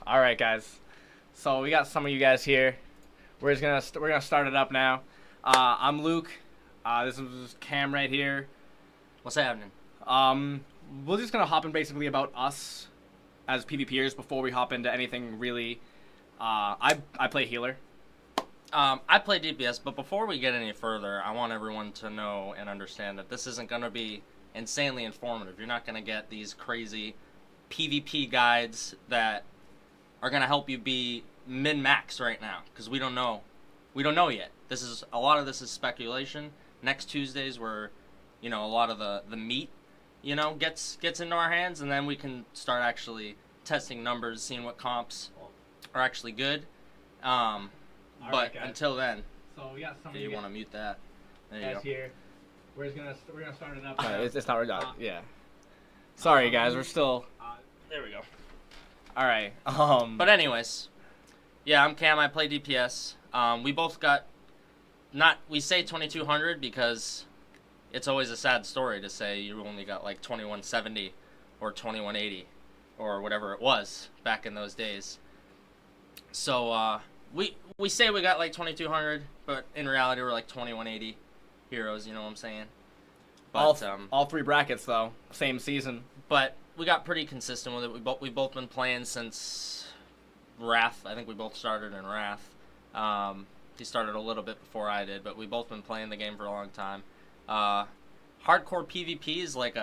All right, guys. So we got some of you guys here. We're gonna start it up now. I'm Luke. This is Cam right here. What's happening? We're just gonna hop in basically about us as PvPers before we hop into anything really. I play healer. I play DPS, but before we get any further, I want everyone to know and understand that this isn't going to be insanely informative. You're not going to get these crazy PvP guides that are going to help you be min-max right now, because we don't know. We don't know yet. A lot of this is speculation. Next Tuesdays where, a lot of the meat, gets into our hands, and then we can start actually testing numbers, seeing what comps are actually good. But until then, so we got some. You want to mute that? There you go. Here. We're gonna start it up. It's not yeah. Sorry guys, we're still. There we go. All right. But anyways, yeah, I'm Cam. I play DPS. We both got we say 2200 because it's always a sad story to say you only got like 2170 or 2180 or whatever it was back in those days. So we say we got like 2200, but in reality we're like 2180 heroes. You know what I'm saying? But all three brackets though, same season. But we got pretty consistent with it. We've both been playing since Wrath. I think we both started in Wrath. He started a little bit before I did, but we've both been playing the game for a long time. Hardcore PvP is like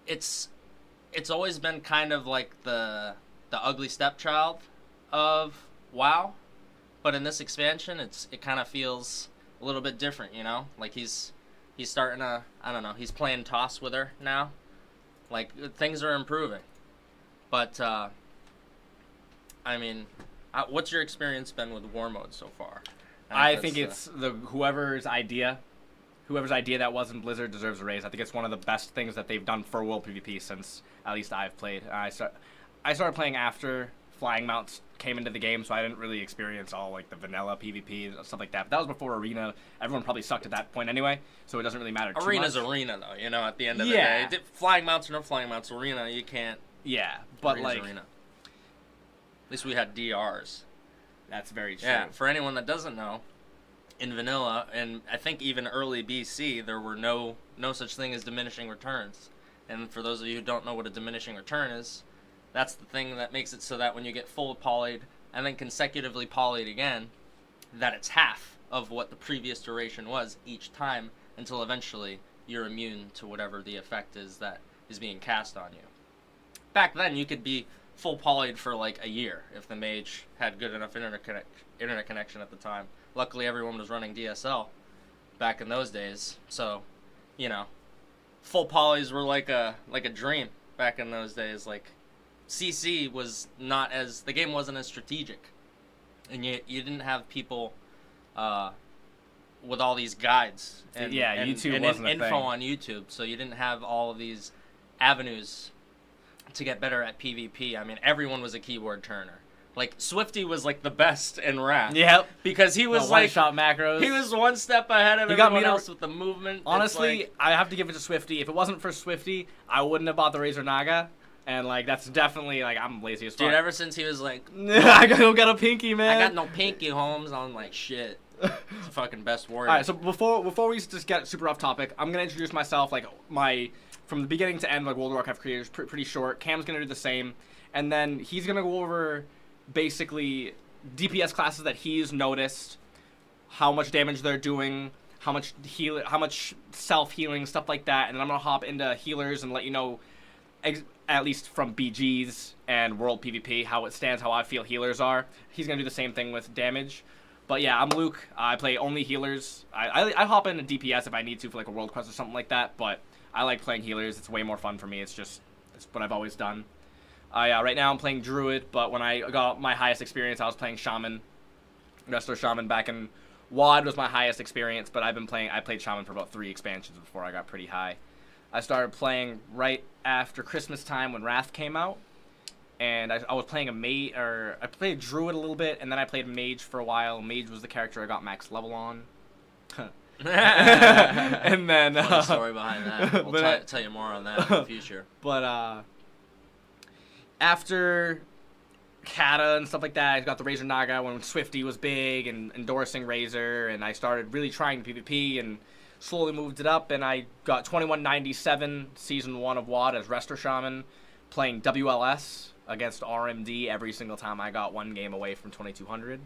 it's always been kind of like the ugly stepchild of WoW, but in this expansion it kind of feels a little bit different, like he's starting to, I don't know, he's playing toss with her now, like things are improving. But I mean, what's your experience been with war mode so far? I think it's whoever's idea that was in Blizzard deserves a raise. I think it's one of the best things that they've done for world PvP since at least I've played. I started playing after flying mounts came into the game, so I didn't really experience all like the vanilla PvP and stuff like that. But that was before Arena. Everyone probably sucked at that point anyway, so it doesn't really matter too much. Arena's Arena though, at the end of the day. Flying mounts or no flying mounts, Arena, you can't. Yeah, but Arena's Arena. At least we had DRs. That's very true. Yeah, for anyone that doesn't know, in vanilla, and I think even early BC, there were no such thing as diminishing returns. And for those of you who don't know what a diminishing return is, that's the thing that makes it so that when you get full polyed and then consecutively polyed again, that it's half of what the previous duration was each time until eventually you're immune to whatever the effect is that is being cast on you. Back then, you could be full polyed for like a year if the mage had good enough internet connection at the time. Luckily, everyone was running DSL back in those days, so, full polys were like a dream back in those days. Like, CC was the game wasn't as strategic, and you didn't have people with all these guides and YouTube and wasn't info a thing. on YouTube, so you didn't have all of these avenues to get better at PvP. I mean, everyone was a keyboard turner. Like, Swifty was like the best in Wrath. Yep. Because he was like shot macros. He was one step ahead of everyone else with the movement. Honestly, I have to give it to Swifty. If it wasn't for Swifty, I wouldn't have bought the Razor Naga. And, that's definitely, I'm lazy as fuck. Dude, ever since he was like... I don't got a pinky, man. I got no pinky, Holmes. I'm like, shit. It's the fucking best warrior. Alright, so before we just get super off topic, I'm going to introduce myself, from the beginning to end, World of Warcraft creators, pretty short. Cam's going to do the same. And then he's going to go over, basically, DPS classes that he's noticed, how much damage they're doing, how much self-healing, stuff like that. And then I'm going to hop into healers and let you know... at least from BGs and World PvP, how it stands, how I feel healers are. He's going to do the same thing with damage. But yeah, I'm Luke. I play only healers. I hop into DPS if I need to for a World Quest or something like that, but I like playing healers. It's way more fun for me. It's what I've always done. Right now I'm playing Druid, but when I got my highest experience, I was playing Shaman. Wrestler Shaman back in WoD was my highest experience, but I played Shaman for about 3 expansions before I got pretty high. I started playing right after Christmas time when Wrath came out, and I was playing I played Druid a little bit, and then I played Mage for a while. Mage was the character I got max level on. And then funny story behind that. We'll tell you more on that in the future. But after Kata and stuff like that. I got the Razor Naga when Swifty was big and endorsing Razor, and I started really trying PvP and slowly moved it up, and I got 2197 Season 1 of WoD as Rester Shaman, playing WLS against RMD every single time I got one game away from 2200.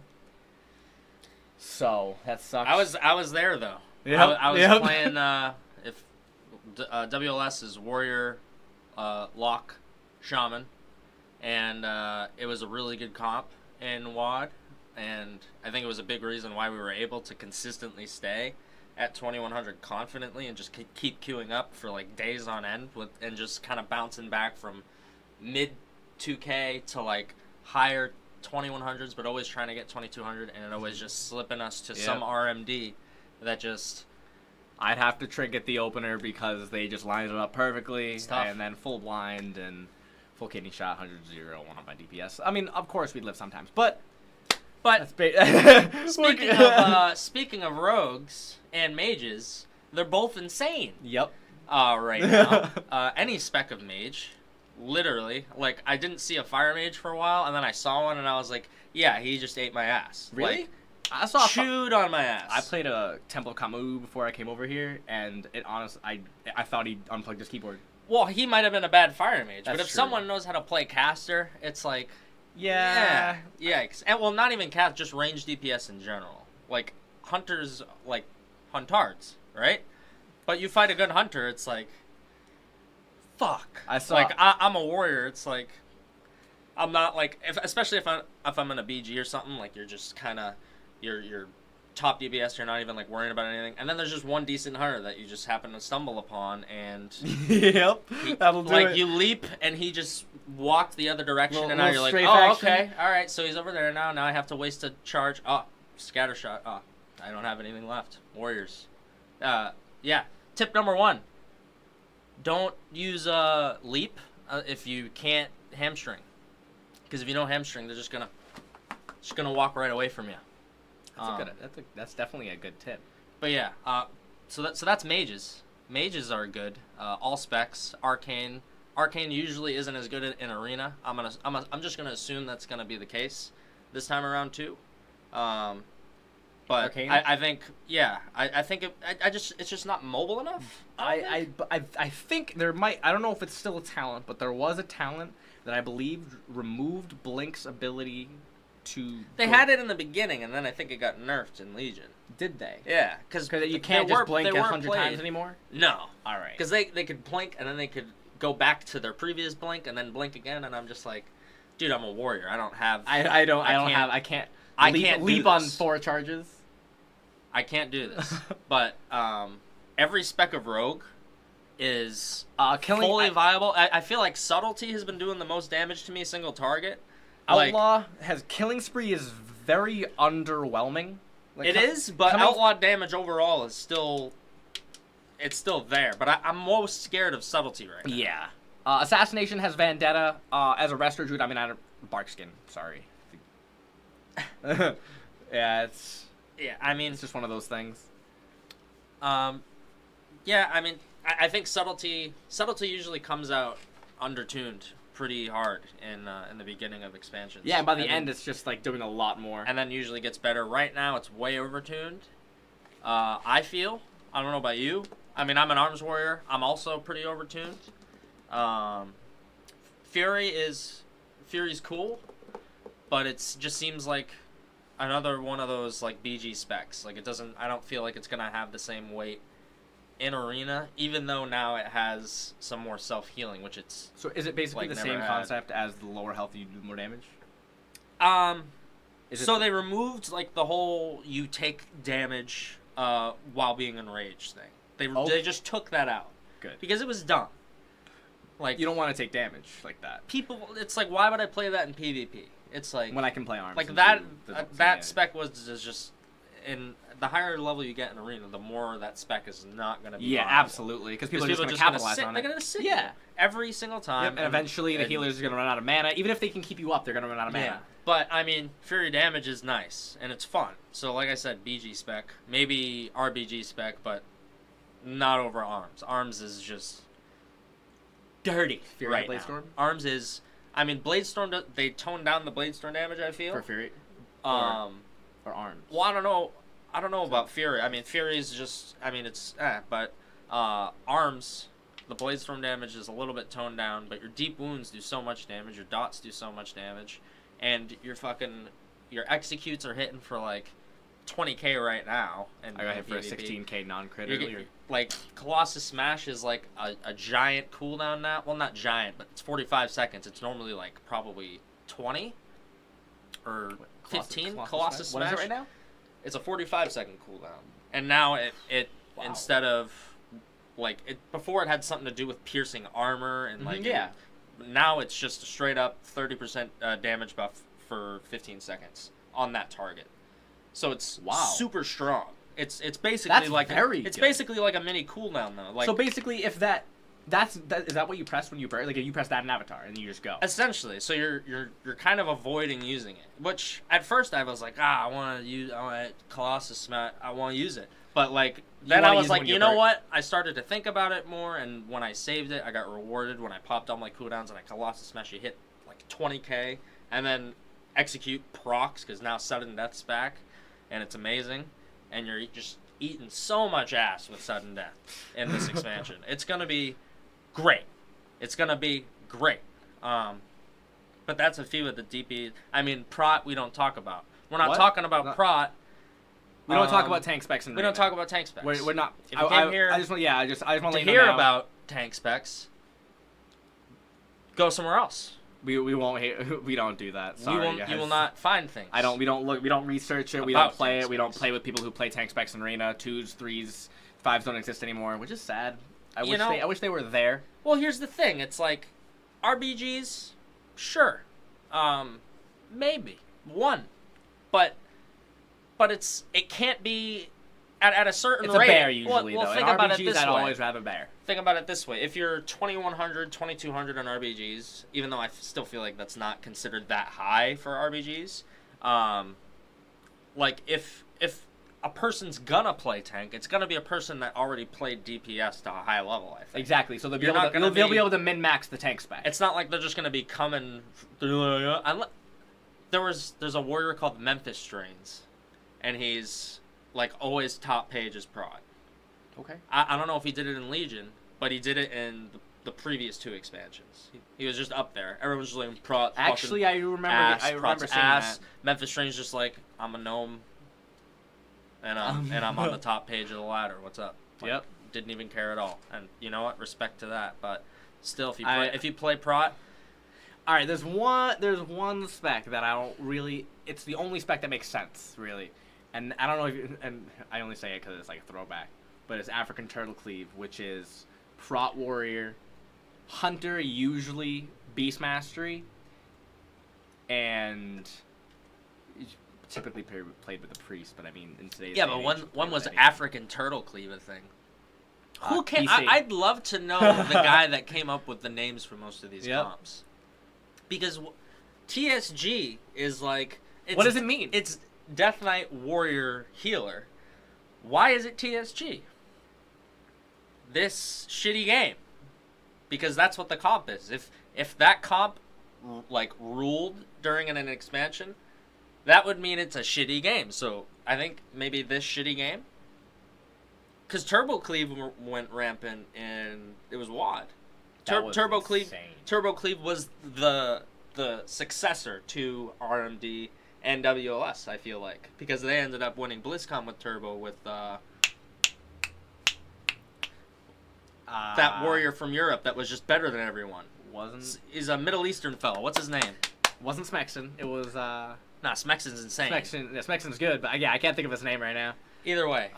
So, that sucks. I was there, though. Yep. I was playing, WLS is Warrior, Lock, Shaman, and it was a really good comp in WoD, and I think it was a big reason why we were able to consistently stay at 2100 confidently and just keep queuing up for like days on end and just kind of bouncing back from mid 2K to like higher 2100s, but always trying to get 2200, and it always just slipping us to some RMD that just... I'd have to trinket the opener because they just lined it up perfectly, and then full blind and full kidney shot, 100-0, one on my DPS. I mean, of course we'd live sometimes, but speaking of rogues and mages, they're both insane. Yep. Right now, any spec of mage, literally, like I didn't see a fire mage for a while, and then I saw one, and I was like, yeah, he just ate my ass. Really? Like, I saw chewed on my ass. I played a Temple of Camus before I came over here, and it honestly, I thought he unplugged his keyboard. Well, he might have been a bad fire mage, but if true. someone knows how to play caster, it's like, yeah, yikes. And well, not even cast, just range DPS in general. Like hunters, like huntards, right? But you fight a good hunter, it's like, fuck. I'm a warrior. It's like, I'm not like, especially if I'm in a BG or something, like you're just kind of, you're top DPS, you're not even like worrying about anything, and then there's just one decent hunter that you just happen to stumble upon, and yep, that'll do like it. you leap and he just walked the other direction, and now you're like, oh, action. okay, all right, so he's over there now. Now I have to waste a charge. Oh, scatter shot. Oh, I don't have anything left. Warriors. Yeah. Tip number 1: don't use leap if you can't hamstring, because if you don't hamstring, they're just gonna walk right away from you. That's definitely a good tip. But yeah, so that's mages. Mages are good. All specs. Arcane usually isn't as good in arena. I'm just gonna assume that's gonna be the case this time around too. But Arcane? I think it's just not mobile enough. I think there might, I don't know if it's still a talent, but there was a talent that I believe removed Blink's ability to... They had it in the beginning, and then I think it got nerfed in Legion. Did they? Yeah, because you can't just blink 100 times anymore? No. All right. Because they could blink, and then they could go back to their previous blink, and then blink again, and I'm just like, dude, I'm a warrior. I don't have... I can't leap on 4 charges. I can't do this. But every spec of rogue is fully viable. I feel like subtlety has been doing the most damage to me, single target. Outlaw has killing spree is very underwhelming. Like, it is, but outlaw damage overall is still there. But I'm most scared of subtlety right now. Yeah. Assassination has vendetta. As a Rester Druid, I mean, I don't... Barkskin, sorry. Yeah, it's... Yeah, I mean... It's just one of those things. Yeah, I mean, I think subtlety usually comes out undertuned pretty hard in the beginning of expansions. Yeah, and by the end, it's just like doing a lot more. And then usually gets better. Right now, it's way overtuned. I feel. I don't know about you. I mean, I'm an arms warrior. I'm also pretty overtuned. Fury's cool, but it just seems like another one of those like BG specs. Like I don't feel like it's gonna have the same weight in arena, even though now it has some more self-healing, which it's... So is it basically the same concept as the lower health you do more damage? So they removed like the whole you take damage while being enraged thing. They just took that out. Good. Because it was dumb. Like, you don't want to take damage like that. People, it's like, why would I play that in PvP? It's like... When I can play arms. Like that spec is just... In the higher level you get in arena, the more that spec is not going to be viable. Absolutely, because people are just going to capitalize on it. They're going to sit there every single time. Yep, and eventually the healers are going to run out of mana. Even if they can keep you up, they're going to run out of mana. Yeah. But, I mean, Fury damage is nice, and it's fun. So, like I said, BG spec. Maybe RBG spec, but not over Arms. Arms is just dirty Fury right Blade now. Storm? Arms is... I mean, Bladestorm, they toned down the Bladestorm damage, I feel. For Fury? Or Arms? Well, I don't know. I don't know about Fury. I mean, Fury's just, I mean, it's, but Arms, the Bladestorm damage is a little bit toned down, but your deep wounds do so much damage, your dots do so much damage, and your executes are hitting for like 20k right now. And I got hit for a 16k non-crit earlier. Like, Colossus Smash is like a giant cooldown now. Well, not giant, but it's 45 seconds. It's normally like probably 20 or 15. Colossus Smash. What is it right now? It's a 45-second cooldown. And now it Wow. instead of, like, before it had something to do with piercing armor and, like, yeah. Now it's just a straight-up 30% damage buff for 15 seconds on that target. So it's super strong. It's basically basically like a mini cooldown though. Like, so basically, if is that what you press when you burn? Like, if you press that in Avatar and you just go. Essentially, so you're kind of avoiding using it. Which at first I was like, I want Colossus Smash. I want to use it. But like then I was like, you know what? I started to think about it more, and when I saved it, I got rewarded when I popped all my cooldowns and I Colossus Smash. You hit like 20k, and then execute procs because now sudden death's back, and it's amazing, and you're just eating so much ass with sudden death in this expansion. It's gonna be great. It's gonna be great. But that's a few of the DP. I mean, Prot we don't talk about. We're not talking about Prot. We don't talk about tank specs. We don't talk about tank specs. We're not. If you came here, I just want to hear about tank specs. Go somewhere else. We won't. We don't do that. Sorry, guys. You will not find things. We don't look. We don't research it. We don't play it. We don't play with people who play tank specs in Arena. 2s, 3s, 5s don't exist anymore, which is sad. I wish they were there. Well, here's the thing. It's like RBGs, sure, maybe one, but it can't be at a certain rate. It's a bear usually, well, though. Think in about RBGs, it this I'd way. always rather bear. Think about it this way. If you're 2100, 2200 on RBGs, even though I still feel like that's not considered that high for RBGs, like if a person's gonna play tank, it's gonna be a person that already played DPS to a high level, I think. Exactly. So they'll be able to min-max the tank spec. It's not like they're just gonna be coming. There's a warrior called Memphis Strains, and he's like always top page as Prot. Okay. I don't know if he did it in Legion, but he did it in the previous 2 expansions. He was just up there. Everyone's just like Prot. Actually, I remember seeing that. Memphis Strains just like, I'm a gnome, and I'm on the top page of the ladder. What's up? Like, yep. Didn't even care at all. And you know what? Respect to that. But still, if you play Prot. All right, there's one spec that I don't really. It's the only spec that makes sense, really, and I don't know and I only say it because it's like a throwback, but it's African Turtle Cleave, which is Prot Warrior, Hunter, usually Beast Mastery, and typically played with a priest. But I mean, in today's but one was African Turtle Cleave a thing. Who can? I'd love to know the guy that came up with the names for most of these comps. Because TSG is like... What does it mean? It's Death Knight Warrior Healer. Why is it TSG? This shitty game. Because that's what the comp is. If that comp like ruled during an expansion, that would mean it's a shitty game. So I think maybe this shitty game. Because Turbo Cleave went rampant and it was WoD. Turbo Cleave was the successor to RMD and WLS, I feel like, because they ended up winning BlizzCon with Turbo with that warrior from Europe that was just better than everyone. He's a Middle Eastern fellow. What's his name? Wasn't Smexon. It was Nah, Smexon's insane. Smexon's good, but I can't think of his name right now. Either way,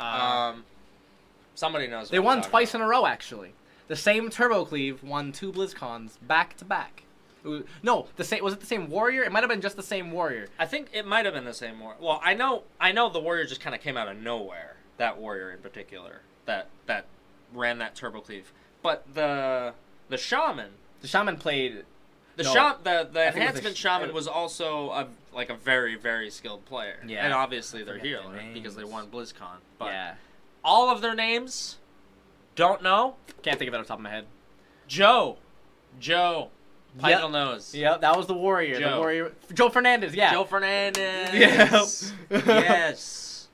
somebody knows. They won twice in a row, actually. The same Turbo Cleave won 2 BlizzCons back to back. Was it the same warrior? It might have been just the same warrior. I think it might have been the same warrior. Well, I know the warrior just kind of came out of nowhere. That warrior in particular, that ran that Turbo Cleave. But the shaman. The shaman played. The enhancement shaman was also a very, very skilled player. Yeah. And obviously they're healer because they won BlizzCon. But yeah. All of their names. Don't know. Can't think of it off the top of my head. Joe. Pineal Nose. Yep, that was the warrior. Joe. The warrior. Joe Fernandez, yeah. Joe Fernandez. Yes. Yes.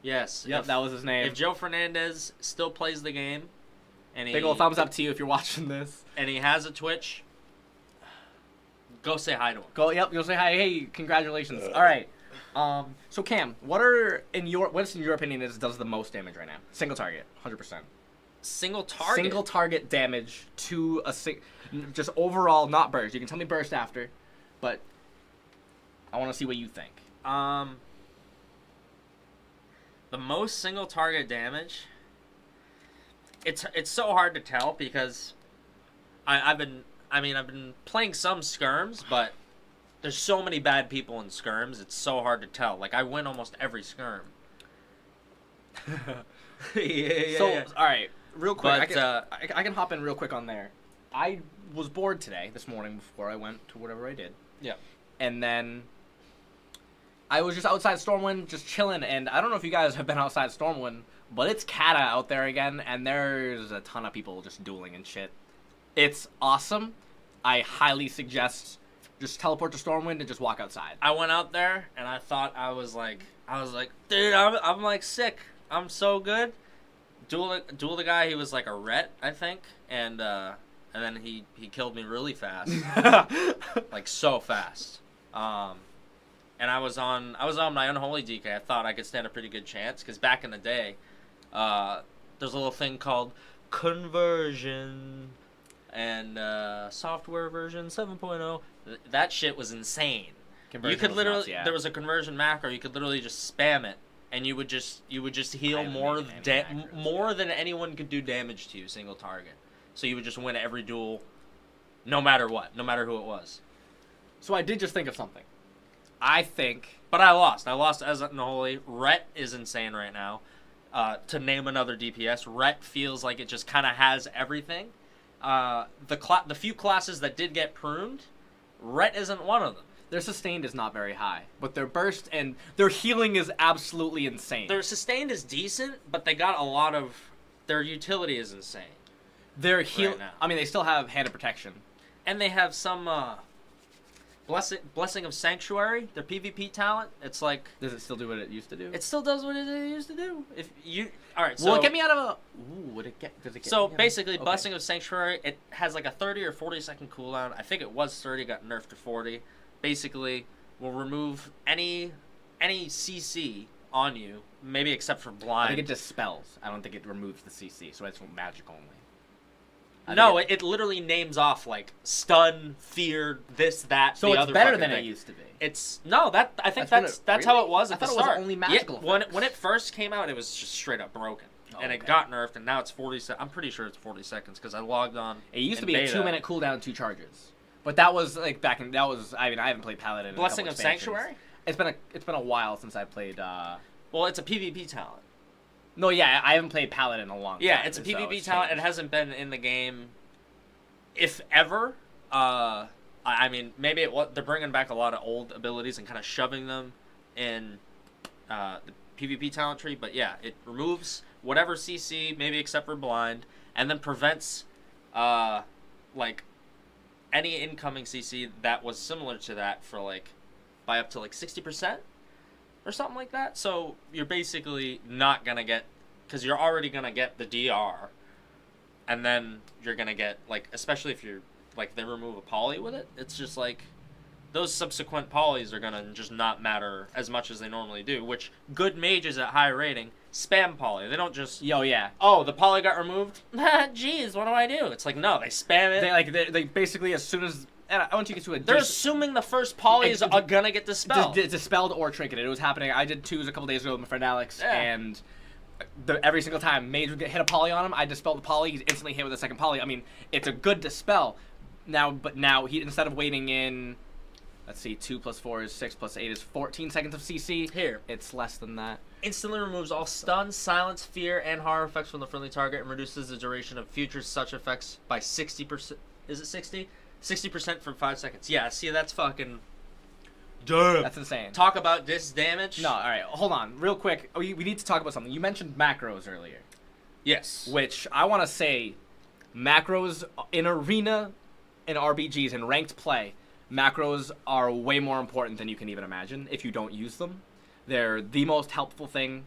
Yes. Yep, that was his name. If Joe Fernandez still plays the game, and Big ol' thumbs up to you if you're watching this. And he has a Twitch, go say hi to him. You'll say hi. Hey, congratulations. All right. So Cam, what's in your opinion does the most damage right now? Single target, 100%. Single target. Single target damage to just overall, not burst. You can tell me burst after, but I want to see what you think. The most single target damage. It's so hard to tell because I've been playing some skirms, but there's so many bad people in skirms. It's so hard to tell. Like I win almost every skirm. Yeah. All right, real quick. But, I can hop in real quick on there. I was bored this morning before I went to whatever I did. Yeah. And then I was just outside Stormwind, just chilling, and I don't know if you guys have been outside Stormwind, but it's Kata out there again, and there's a ton of people just dueling and shit. It's awesome. I highly suggest just teleport to Stormwind and just walk outside. I went out there and I thought I was like, dude, I'm like sick. I'm so good. Duel the guy. He was like a ret, I think, and then he killed me really fast, like so fast. And I was on my unholy DK. I thought I could stand a pretty good chance because back in the day, there's a little thing called conversion and software version 7.0. That shit was insane. You could literally nuts, yeah. There was a conversion macro. You could literally just spam it, and you would just heal more than anyone could do damage to you single target. So you would just win every duel, no matter what, no matter who it was. So I did just think of something. I think, but I lost. I lost as unholy. Ret is insane right now. To name another DPS, Ret feels like it just kind of has everything. The few classes that did get pruned, Ret isn't one of them. Their sustained is not very high, but their burst and their healing is absolutely insane. Their sustained is decent, but they got a lot of... Their utility is insane. Their heal... Right now. I mean, they still have Hand of Protection. And they have some... Blessing of Sanctuary, their PvP talent. It's like... Does it still do what it used to do? It still does what it used to do. If you... Alright, so... Will it get me out of a... Ooh, does it get so, basically, Blessing of Sanctuary, it has like a 30 or 40 second cooldown. I think it was 30, got nerfed to 40. Basically, will remove any CC on you, maybe except for blind. I think it dispels. I don't think it removes the CC, so it's magic only. No, it literally names off like stun, fear, this, that. So it's better than it used to be. It's I think that's how it was at the start. I thought it was only magical. Yeah, when it first came out, it was just straight up broken, and it got nerfed, and now it's 40. I'm pretty sure it's 40 seconds because I logged on. It used to be a 2-minute cooldown, 2 charges. But that was like I haven't played Paladin. Blessing of Sanctuary. It's been a while since I played. Well, it's a PvP talent. No, yeah, I haven't played Paladin in a long time. Yeah, it's a PvP talent. It hasn't been in the game, if ever. I mean, maybe they're bringing back a lot of old abilities and kind of shoving them in the PvP talent tree. But yeah, it removes whatever CC, maybe except for blind, and then prevents like any incoming CC that was similar to that for like by up to like 60% or something like that. So you're basically not gonna get, because you're already gonna get the DR, and then you're gonna get like, especially if you're like they remove a poly with it, it's just like those subsequent polys are gonna just not matter as much as they normally do. Which good mages at high rating spam poly. They don't just oh, the poly got removed. Jeez, what do I do? It's like no, they spam it. They basically as soon as once you get to a they're assuming the first polys are gonna get dispelled. Dispelled or trinketed. It was happening. I did 2s a couple days ago with my friend Alex, and every single time mage would hit a poly on him, I dispelled the poly. He's instantly hit with a second poly. I mean, it's a good dispel. Now he, instead of waiting in, let's see, 2 + 4 is 6 + 8 is 14 seconds of CC. Here, it's less than that. Instantly removes all stun, silence, fear, and horror effects from the friendly target and reduces the duration of future such effects by 60%. Is it 60? 60% for 5 seconds. Yeah, see, that's fucking... Damn. That's insane. Talk about this damage. No, alright, hold on. Real quick, we need to talk about something. You mentioned macros earlier. Yes. Which, I want to say, macros in Arena in RBGs and ranked play, macros are way more important than you can even imagine if you don't use them. They're the most helpful thing.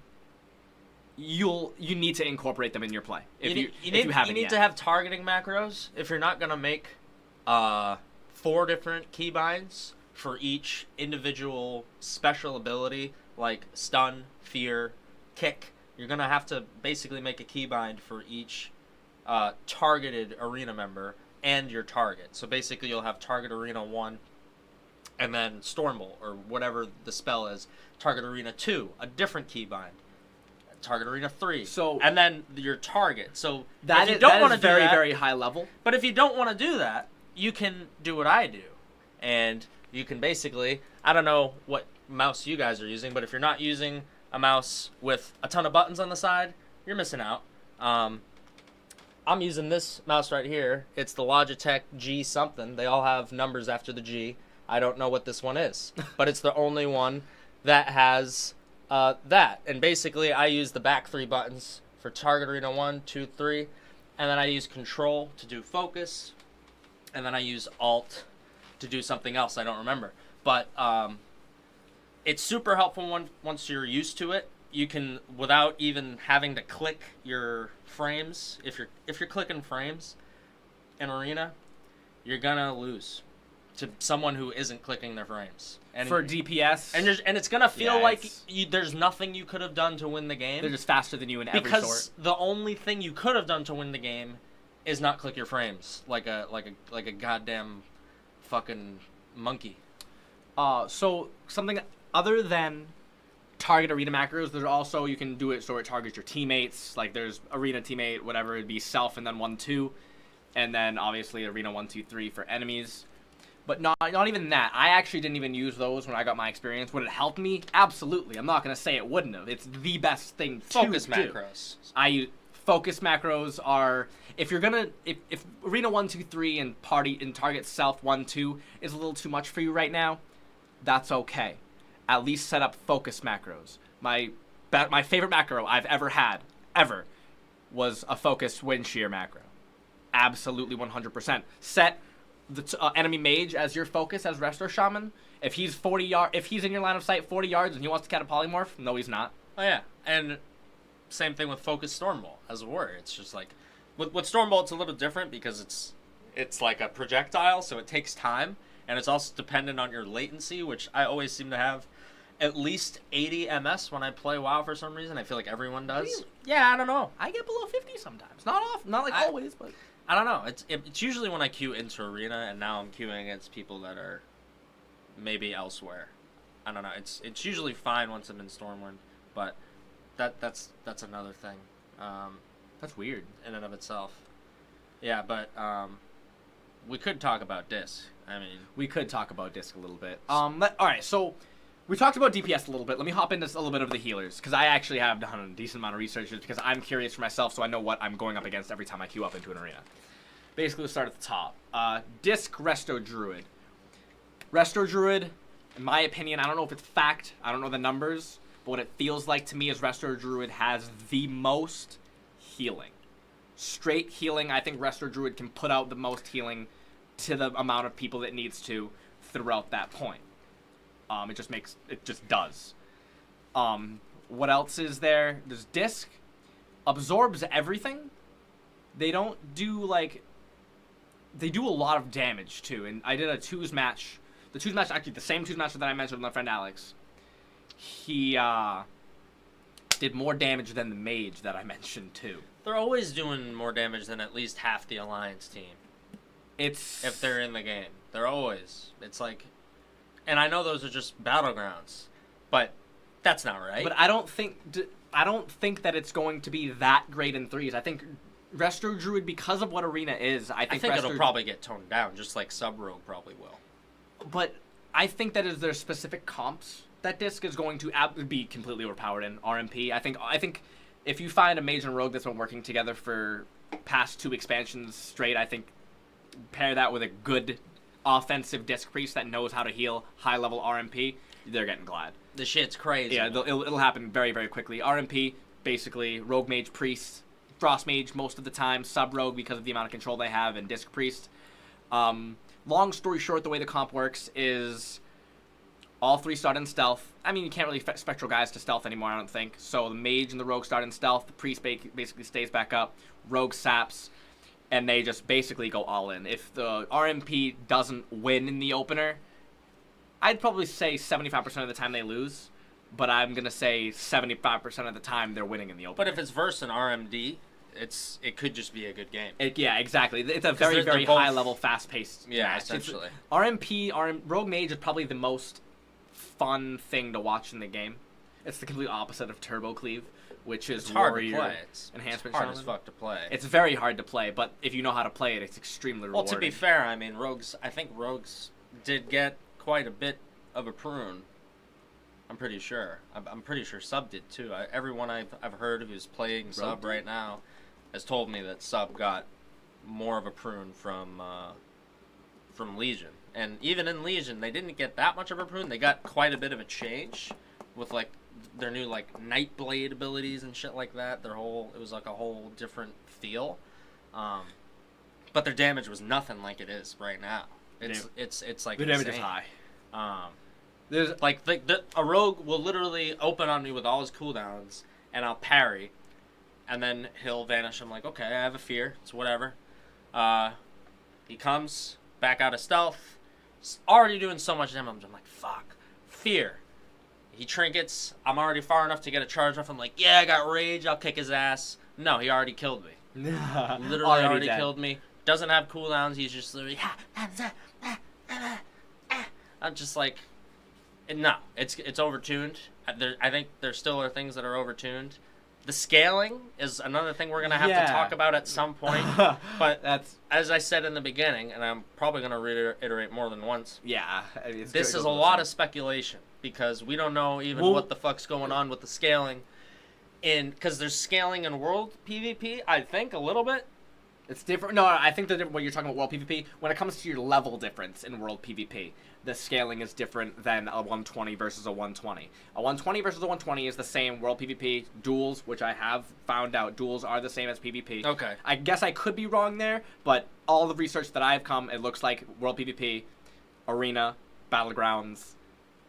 You need to incorporate them in your play. If you need to have targeting macros if you're not gonna make 4 different keybinds for each individual special ability, like stun, fear, kick. You're gonna have to basically make a keybind for each targeted arena member and your target. So basically you'll have target arena 1 and then Stormbolt or whatever the spell is. Target arena 2, a different keybind. Target arena 3. So and then your target. So that if you don't want to very, very high level. But if you don't want to do that, you can do what I do. And you can basically, I don't know what mouse you guys are using, but if you're not using a mouse with a ton of buttons on the side, you're missing out. I'm using this mouse right here. It's the Logitech G something. They all have numbers after the G. I don't know what this one is, but it's the only one that has that. And basically, I use the back 3 buttons for target arena 1, 2, 3, and then I use control to do focus, and then I use alt to do something else I don't remember. But it's super helpful once you're used to it. You can, without even having to click your frames, if you're clicking frames in arena, you're gonna lose to someone who isn't clicking their frames. And for DPS, and it's gonna feel like there's nothing you could have done to win the game. They're just faster than you in every sort. Because the only thing you could have done to win the game is not click your frames like a goddamn fucking monkey. So something other than target arena macros, there's also, you can do it so it targets your teammates. Like there's arena teammate, whatever, it'd be self and then 1, 2, and then obviously arena 1, 2, 3 for enemies. But not even that. I actually didn't even use those when I got my experience. Would it help me? Absolutely. I'm not gonna say it wouldn't have. It's the best thing to Focus do. macros. Focus macros are, if you're gonna, if arena 1, 2, 3 and target self 1, 2 is a little too much for you right now, that's okay. At least set up focus macros. My favorite macro I've ever had, was a focus wind shear macro. Absolutely 100%. Set the enemy mage as your focus as Restore Shaman. If he's if he's in your line of sight 40 yards and he wants to cat a polymorph, no he's not. Oh yeah, and same thing with focus Stormbolt as a warrior. It's just like with Stormbolt it's a little different because it's like a projectile, so it takes time, and it's also dependent on your latency, which I always seem to have at least 80 ms when I play WoW for some reason. I feel like everyone does. Really? Yeah, I don't know. I get below 50 sometimes. Not like always, but I don't know. It's usually when I queue into arena, and now I'm queuing against people that are maybe elsewhere. I don't know. It's usually fine once I'm in Stormwind, but that's another thing. that's weird in and of itself. Yeah, but we could talk about disc. I mean, we could talk about disc a little bit. All right, so we talked about DPS a little bit. Let me hop into a little bit of the healers, because I actually have done a decent amount of research just because I'm curious for myself, so I know what I'm going up against every time I queue up into an arena. Basically, we'll start at the top. Disc Resto Druid. Resto Druid, in my opinion, I don't know if it's fact, I don't know the numbers, but what it feels like to me is Resto Druid has the most healing. Straight healing, I think Resto Druid can put out the most healing to the amount of people it needs to throughout that point. It just does. What else is there? There's Disc. Absorbs everything. They don't do, like, they do a lot of damage, too. And I did a twos match. The twos match, actually, the same twos match that I mentioned with my friend Alex. He, did more damage than the mage that I mentioned, too. They're always doing more damage than at least half the Alliance team. If they're in the game. They're always. It's like... And I know those are just battlegrounds, but that's not right. But I don't think that it's going to be that great in threes. I think Resto Druid, because of what Arena is, I think it'll probably get toned down, just like Sub-Rogue probably will. But I think that is their specific comps that Disc is going to be completely overpowered in RMP. I think if you find a mage and rogue that's been working together for past 2 expansions straight, I think pair that with a good offensive Disc Priest that knows how to heal high-level RMP, they're getting glad. The shit's crazy. Yeah, it'll happen very, very quickly. RMP, basically, Rogue Mage Priest, Frost Mage most of the time, Sub-Rogue because of the amount of control they have, and Disc Priest. Long story short, the way the comp works is all 3 start in stealth. I mean, you can't really spectral guys to stealth anymore, I don't think. So the mage and the rogue start in stealth. The priest basically stays back up. Rogue saps, and they just basically go all in. If the RMP doesn't win in the opener, I'd probably say 75% of the time they lose, but I'm going to say 75% of the time they're winning in the opener. But if it's versus an RMD, it could just be a good game. Yeah, exactly. It's a very, very high-level, fast-paced match. Essentially. Rogue Mage is probably the most fun thing to watch in the game. It's the complete opposite of Turbo Cleave, which is Warrior hard to play. Enhancement. It's hard as fuck to play. It's very hard to play, but if you know how to play it, it's extremely rewarding. Well, to be fair, I mean, I think Rogues did get quite a bit of a prune. I'm pretty sure. I'm pretty sure Sub did too. Everyone I've heard who's playing Sub right now has told me that Sub got more of a prune from Legion. And even in Legion, they didn't get that much of a prune. They got quite a bit of a change with like their new like Nightblade abilities and shit like that. It was like a whole different feel. But their damage was nothing like it is right now. It's like the damage is high. There's like a rogue will literally open on me with all his cooldowns, and I'll parry, and then he'll vanish. I'm like, okay, I have a fear. It's whatever. He comes back out of stealth, already doing so much damage. I'm like, fuck, fear. He trinkets. I'm already far enough to get a charge off. I'm like, yeah, I got rage. I'll kick his ass. No, he already killed me. Literally already killed me. Doesn't have cooldowns. He's just literally. I'm just like. No, it's overtuned. I think there still are things that are overtuned. The scaling is another thing we're going to have to talk about at some point. But as I said in the beginning, and I'm probably going to reiterate more than once. Yeah. This is a lot of speculation because we don't know even what the fuck's going on with the scaling. Because there's scaling in World PvP, I think, a little bit. It's different. No, I think what you're talking about World PvP, when it comes to your level difference in World PvP, the scaling is different than a 120 versus a 120. A 120 versus a 120 is the same World PvP. Duels, which I have found out, duels are the same as PvP. Okay. I guess I could be wrong there, but all the research that I've come, it looks like World PvP, Arena, Battlegrounds,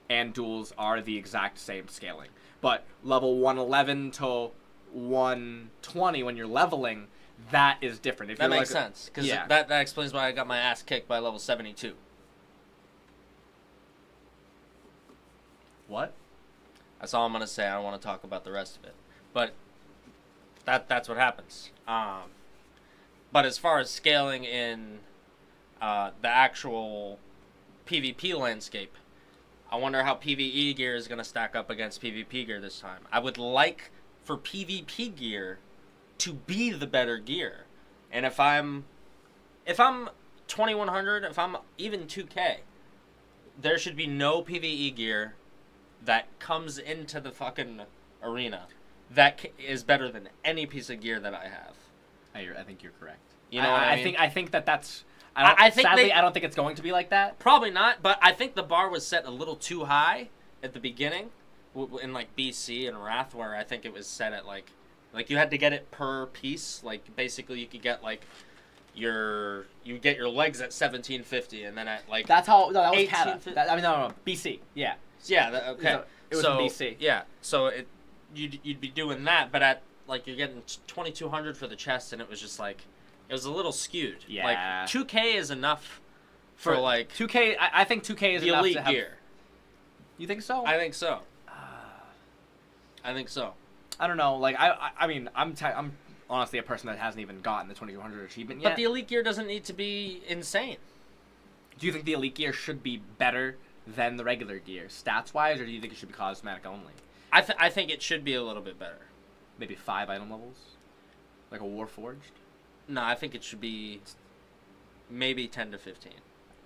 and duels are the exact same scaling. But level 111 to 120, when you're leveling, that is different. That makes sense, because that explains why I got my ass kicked by level 72. What? That's all I'm going to say. I don't want to talk about the rest of it. But that's what happens. But as far as scaling in the actual PvP landscape, I wonder how PvE gear is going to stack up against PvP gear this time. I would like for PvP gear to be the better gear. And if I'm 2100, if I'm even 2K, there should be no PvE gear that comes into the fucking arena that is better than any piece of gear that I have. I think you're correct. You know what I mean? I think that's. Sadly, I don't think it's going to be like that. Probably not, but I think the bar was set a little too high at the beginning, in like BC and Wrath, where I think it was set at like you had to get it per piece. Like basically, you could get like you get your legs at 1750, and then at like that was Kata. No, BC. Yeah. Yeah. Okay. It was in BC. Yeah. So you'd be doing that, but at like you're getting 2200 for the chest, and it was just like. It was a little skewed. Yeah. Like 2K is enough for like 2K. I think 2K is the enough elite to have. Gear. You think so? I think so. I think so. I don't know. Like I mean, I'm honestly a person that hasn't even gotten the 2200 achievement yet. But the elite gear doesn't need to be insane. Do you think the elite gear should be better than the regular gear, stats wise, or do you think it should be cosmetic only? I think it should be a little bit better. Maybe 5 item levels, like a Warforged. No, I think it should be maybe 10 to 15.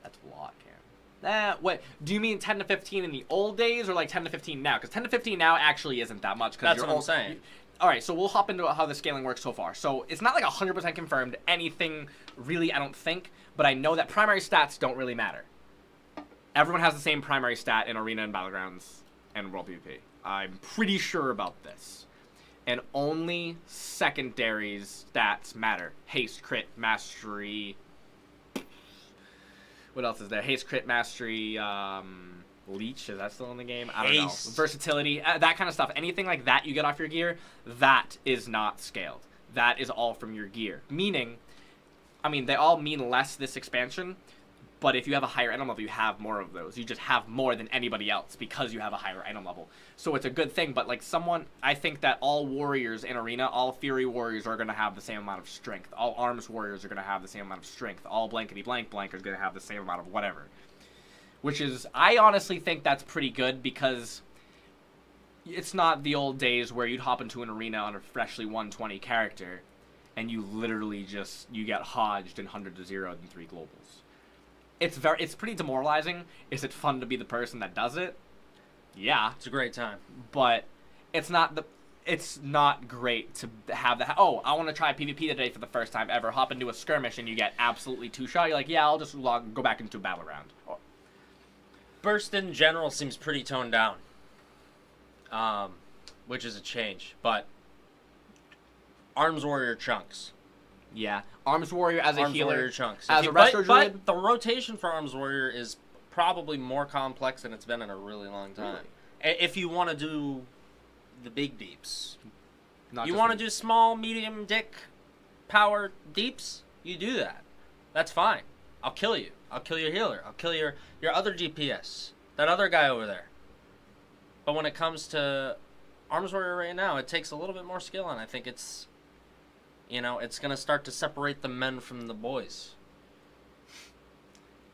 That's a lot, Cam. Wait, do you mean 10 to 15 in the old days, or like 10 to 15 now? Because 10 to 15 now actually isn't that much. That's what I'm saying. All right, so we'll hop into how the scaling works so far. So it's not like 100% confirmed anything, really, I don't think. But I know that primary stats don't really matter. Everyone has the same primary stat in Arena and Battlegrounds and World PvP. I'm pretty sure about this. And only secondary stats matter. Haste, crit, mastery. What else is there? Haste, crit mastery, leech. Is that still in the game? I don't know. Haste. Versatility, that kind of stuff. Anything like that you get off your gear, that is not scaled. That is all from your gear. Meaning, I mean, they all mean less this expansion, but if you have a higher item level, you have more of those. You just have more than anybody else because you have a higher item level. So it's a good thing, but like I think that all warriors in Arena, all Fury warriors are going to have the same amount of strength. All Arms warriors are going to have the same amount of strength. All blankety blank is going to have the same amount of whatever. Which is, I honestly think that's pretty good because it's not the old days where you'd hop into an arena on a freshly 120 character and you literally you get hodged and 100-0 in 3 globals. It's pretty demoralizing. Is it fun to be the person that does it? Yeah. It's a great time. But it's not great to have that. Oh, I want to try PvP today for the first time ever. Hop into a skirmish and you get absolutely 2-shot. You're like, yeah, I'll just go back into a battle round. Burst in general seems pretty toned down. Which is a change. But Arms Warrior chunks. Yeah, Arms Warrior as a healer, Warrior chunks. as a Resto Druid. But the rotation for Arms Warrior is probably more complex than it's been in a really long time. Really? If you want to do the big deeps. You want to do small, medium, dick, power deeps? You do that. That's fine. I'll kill you. I'll kill your healer. I'll kill your other DPS. That other guy over there. But when it comes to Arms Warrior right now, it takes a little bit more skill, and I think it's... it's going to start to separate the men from the boys.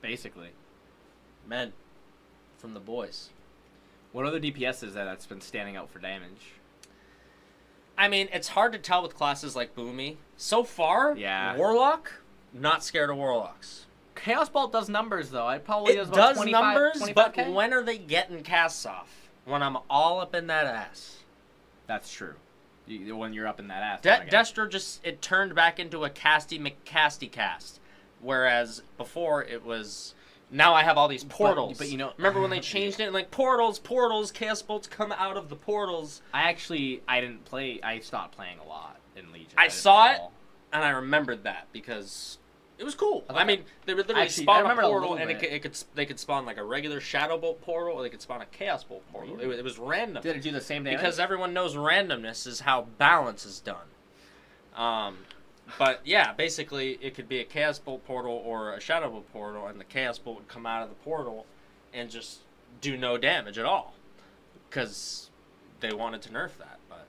Basically. Men from the boys. What other DPS is that's been standing out for damage? I mean, it's hard to tell with classes like Boomy. So far, yeah. Warlock, not scared of Warlocks. Chaos Bolt does numbers, though. It probably does about 25, numbers, 25K? But when are they getting casts off? When I'm all up in that ass. That's true. When you're up in that ass. Destro it turned back into a casty McCasty cast. Whereas before it was... Now I have all these portals. But remember when they changed it? Like, portals, Chaos Bolts come out of the portals. I didn't play... I stopped playing a lot in Legion. I saw it, and I remembered that, because it was cool. I mean, they would literally spawn a portal, and they could spawn like a regular Shadow Bolt portal, or they could spawn a Chaos Bolt portal. Really? It was random. Did it do the same damage? Because everyone knows randomness is how balance is done. But yeah, basically it could be a Chaos Bolt portal or a Shadow Bolt portal, and the Chaos Bolt would come out of the portal and just do no damage at all, because they wanted to nerf that. But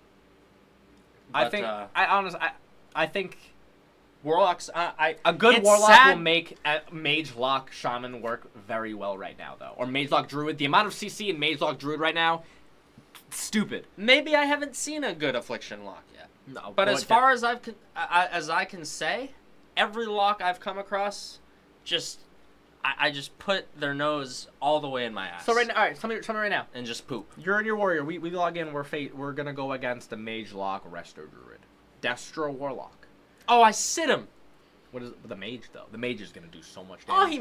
I think Warlocks. A good Warlock will make Mage Lock Shaman work very well right now, though, or Mage Lock Druid. The amount of CC in Mage Lock Druid right now, stupid. Maybe I haven't seen a good Affliction Lock yet. No, but as far as I can say, every lock I've come across, I just put their nose all the way in my ass. So right now, all right, tell me right now, and just poop. You're in your warrior. We log in. We're gonna go against a Mage Lock Resto Druid, Destro Warlock. Oh, I sit him. What is the mage though? The mage is gonna do so much damage. Oh, he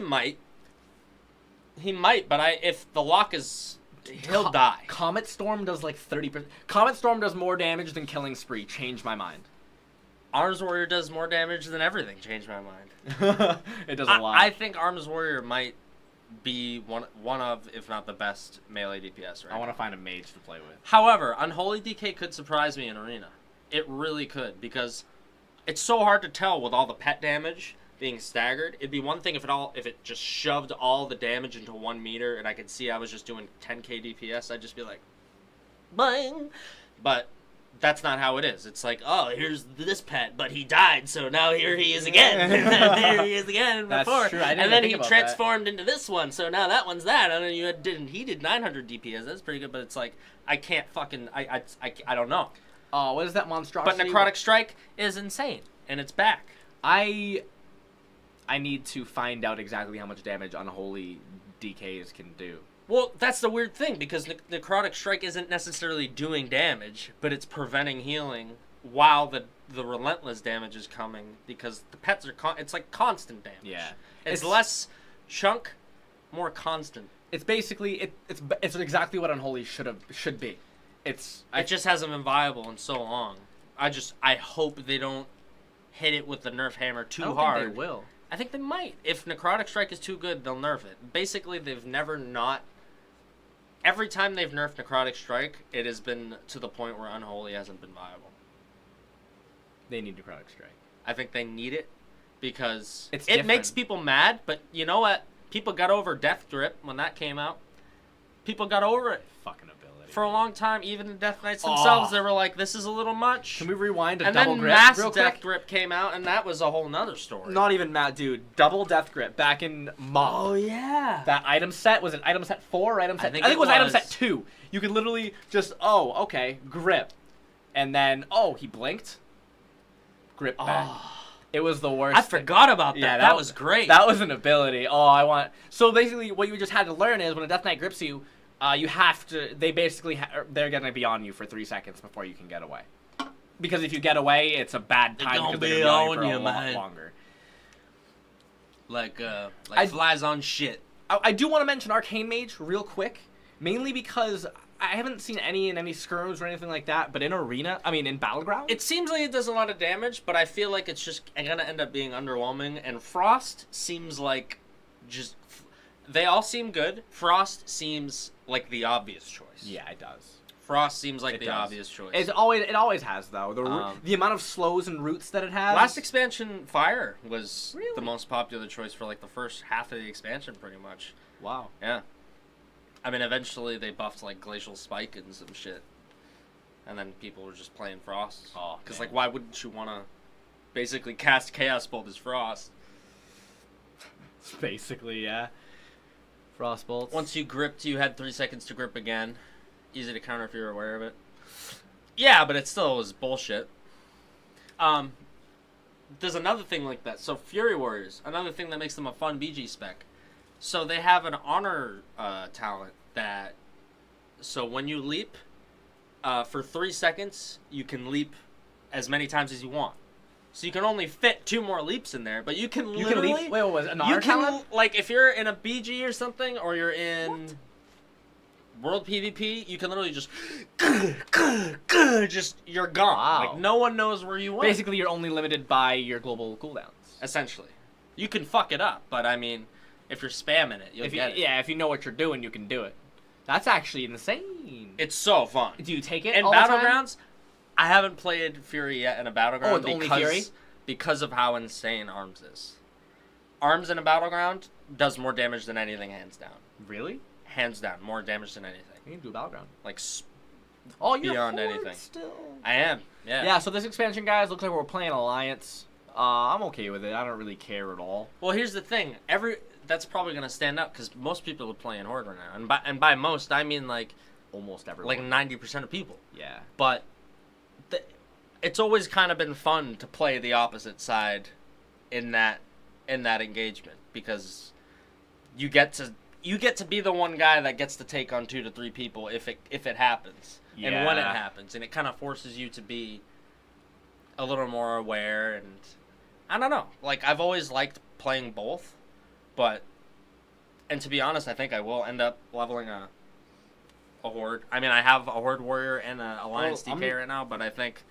might. But if the lock is. He'll die. Comet Storm does like 30%. Comet Storm does more damage than Killing Spree. Change my mind. Arms Warrior does more damage than everything. Change my mind. It does a lot. I think Arms Warrior might be one of, if not the best, melee DPS right I want to find a mage to play with. However, Unholy DK could surprise me in Arena. It really could, because it's so hard to tell with all the pet damage being staggered. It'd be one thing if it just shoved all the damage into 1 meter and I could see I was just doing 10k DPS. I'd just be like, bang. But that's not how it is. It's like, oh, here's this pet, but he died, so now here he is again. Here he is again. That's before. true. And then he transformed into this one, so now that one's that. And then he did 900 DPS. That's pretty good, but it's like, I can't fucking, I don't know. Oh, what is that monstrosity? But Necrotic Strike is insane, and it's back. I need to find out exactly how much damage Unholy DKs can do. Well, that's the weird thing, because Necrotic Strike isn't necessarily doing damage, but it's preventing healing while the relentless damage is coming, because the pets are it's like constant damage. Yeah. It's less chunk, more constant. It's basically it's exactly what Unholy should be. It just hasn't been viable in so long. I hope they don't hit it with the nerf hammer too hard. Think they will. I think they might. If Necrotic Strike is too good, they'll nerf it. Basically, they've never not... Every time they've nerfed Necrotic Strike, it has been to the point where Unholy hasn't been viable. They need Necrotic Strike. I think they need it because it makes people mad, but you know what? People got over Death Grip when that came out. People got over it. Fucking ability. For a long time, even the Death Knights themselves, they were like, this is a little much. Can we rewind to and double then grip Mass real Death quick? Grip came out, and that was a whole nother story. Not even Matt, dude. Double Death Grip back in Mob. Oh, yeah. That item set, was it item set 4 or item set... I think it was item set 2. You could literally just, okay, grip. And then, he blinked. Grip back. It was the worst. I forgot about that. Yeah, that was great. That was an ability. So basically, what you just had to learn is when a Death Knight grips you, you have to... They basically... they're going to be on you for 3 seconds before you can get away. Because if you get away, it's a bad time because they're going to be on you for a lot longer. Like flies on shit. I do want to mention Arcane Mage real quick. Mainly because I haven't seen any in any skirms or anything like that. But in in Battleground... It seems like it does a lot of damage, but I feel like it's just going to end up being underwhelming. And Frost seems like just... They all seem good. Frost seems like the obvious choice. Yeah, it does. Frost seems like the obvious choice. It always has, though. The amount of slows and roots that it has. Last expansion, Fire, was the most popular choice for like the first half of the expansion, pretty much. Wow. Yeah. I mean, eventually they buffed like Glacial Spike and some shit. And then people were just playing Frost. Because like, why wouldn't you want to basically cast Chaos Bolt as Frost? Basically, yeah. Frost bolts. Once you gripped, you had 3 seconds to grip again. Easy to counter if you're aware of it. Yeah, but it still was bullshit. There's another thing like that. So Fury Warriors, another thing that makes them a fun BG spec. So they have an honor talent that... So when you leap, for 3 seconds, you can leap as many times as you want. So you can only fit 2 more leaps in there, but you can literally... You can leap? Wait, what was it? An honor talent? Like, if you're in a BG or something, or you're in... World PvP, you can literally just you're gone. Wow. Like, no one knows where you went. Basically, you're only limited by your global cooldowns. Essentially. You can fuck it up, but I mean, if you're spamming it, you'll get it. Yeah, if you know what you're doing, you can do it. That's actually insane. It's so fun. Do you take it in all Battlegrounds? I haven't played Fury yet in a Battleground only Fury? Because of how insane Arms is. Arms in a Battleground does more damage than anything, hands down. Really? Hands down, more damage than anything. You can do Battleground. Like, you're beyond anything. Still. I am, yeah. Yeah, so this expansion, guys, looks like we're playing Alliance. I'm okay with it. I don't really care at all. Well, here's the thing. That's probably going to stand out because most people are playing Horde right now. And by most, I mean, like... Almost everyone. Like 90% of people. Yeah. But it's always kind of been fun to play the opposite side in that engagement because you get to be the one guy that gets to take on 2 to 3 people if it happens. Yeah. And when it happens. And it kind of forces you to be a little more aware. And I don't know. Like, I've always liked playing both. And to be honest, I think I will end up leveling a Horde. I mean, I have a Horde Warrior and an Alliance DK right now, but I think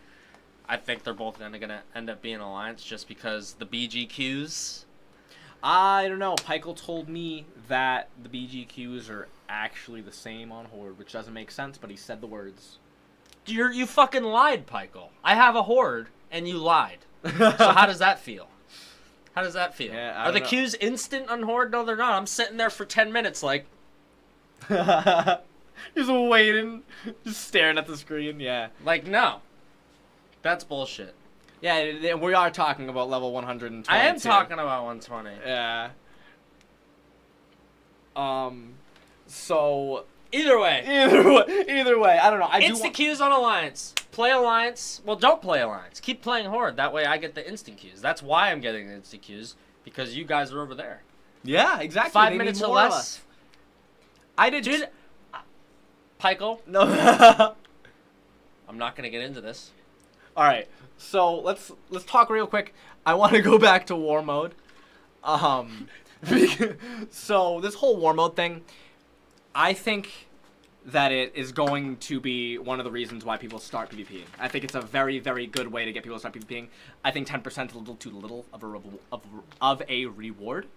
they're both going to end up being Alliance just because the BGQs... I don't know. Pykel told me that the BGQs are actually the same on Horde, which doesn't make sense, but he said the words. You fucking lied, Pykel. I have a Horde, and you lied. So how does that feel? How does that feel? Yeah, are the Qs instant on Horde? No, they're not. I'm sitting there for 10 minutes like... Just waiting. Just staring at the screen, yeah. Like, no. That's bullshit. Yeah, we are talking about level 120. I am talking about 120. Yeah. So... Either way, I don't know. Instant Qs on Alliance. Play Alliance. Well, don't play Alliance. Keep playing Horde. That way I get the instant Qs. That's why I'm getting the instant Qs. Because you guys are over there. Yeah, exactly. 5 minutes or less. I did... Dude, Pykel. No. I'm not going to get into this. Alright, so let's talk real quick. I want to go back to war mode. So this whole war mode thing, I think that it is going to be one of the reasons why people start PvPing. I think it's a very, very good way to get people to start PvPing. I think 10% is a little too little of a reward.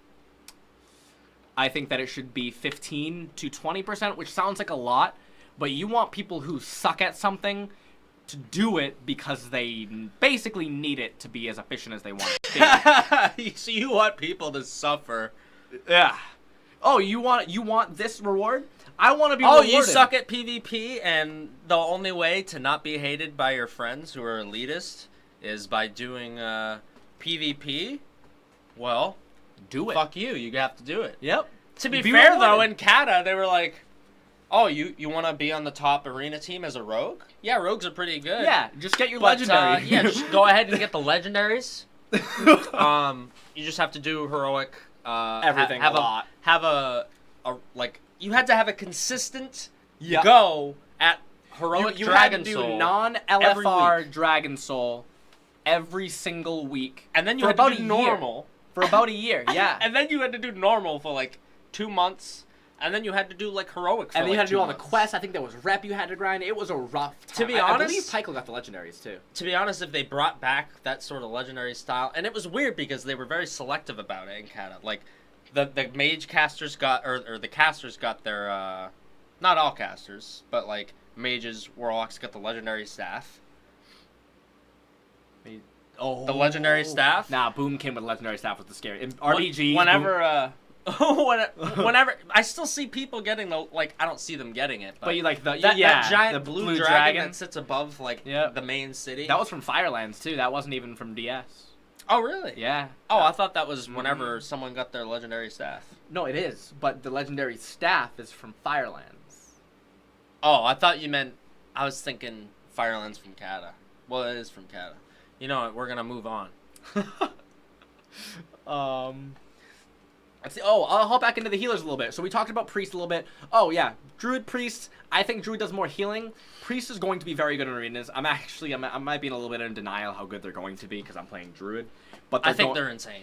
I think that it should be 15 to 20%, which sounds like a lot, but you want people who suck at something to do it because they basically need it to be as efficient as they want it to be. So you want people to suffer. Yeah. Oh, you want this reward? I want to be rewarded. You suck at PvP, and the only way to not be hated by your friends who are elitist is by doing PvP? Well, do it. Fuck you. You have to do it. Yep. To be fair, though, in Kata, they were like, oh, you want to be on the top arena team as a rogue? Yeah, rogues are pretty good. Yeah, just get your legendary. Yeah, just go ahead and get the legendaries. You just have to do heroic. Everything have a lot. Have a like you had to have a consistent go at heroic you Dragon had to Soul do non-LFR Dragon Soul every single week, and then you had to do normal for about a year. Yeah, and then you had to do normal for like 2 months. And then you had to do, like, heroic for, and then you had to do all the months. quests. I think there was rep you had to grind. It was a rough time. To be honest... I believe Pykel got the legendaries, too. To be honest, if they brought back that sort of legendary style... And it was weird because they were very selective about it in Kata. Like, the mage casters got... Or the casters got their... not all casters, but, like, mages, warlocks got the legendary staff. Oh. The legendary staff? Nah, Boom came with legendary staff was the scary. In RPG... Whenever... Whenever I still see people getting the I don't see them getting it, but you like that giant the blue dragon that sits above the main city. That was from Firelands too. That wasn't even from DS. Oh really? Yeah. Oh, I thought that was whenever someone got their legendary staff. No, it is, but the legendary staff is from Firelands. Oh, I thought you meant I was thinking Firelands from Kata. Well, it is from Kata. You know what? We're gonna move on. I'll hop back into the healers a little bit. So we talked about Priest a little bit. Oh, yeah. Druid, Priest. I think Druid does more healing. Priest is going to be very good in arenas. I might be in a little bit in denial how good they're going to be because I'm playing Druid. But I think they're insane.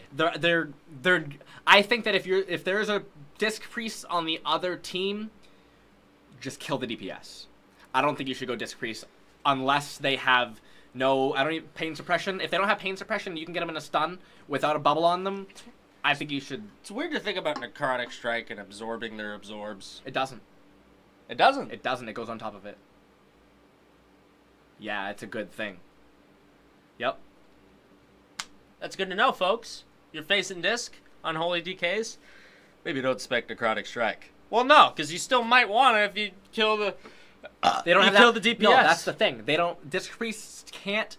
I think that if there's a Disc Priest on the other team, just kill the DPS. I don't think you should go Disc Priest unless they have pain suppression. If they don't have pain suppression, you can get them in a stun without a bubble on them. I think you should... It's weird to think about Necrotic Strike and absorbing their absorbs. It doesn't. It doesn't? It doesn't. It goes on top of it. Yeah, it's a good thing. Yep. That's good to know, folks. You're facing Disc on Holy DKs. Maybe don't expect Necrotic Strike. Well, no, because you still might want it if you kill the... they don't kill the DPS. No, that's the thing. They don't... Disc Priests can't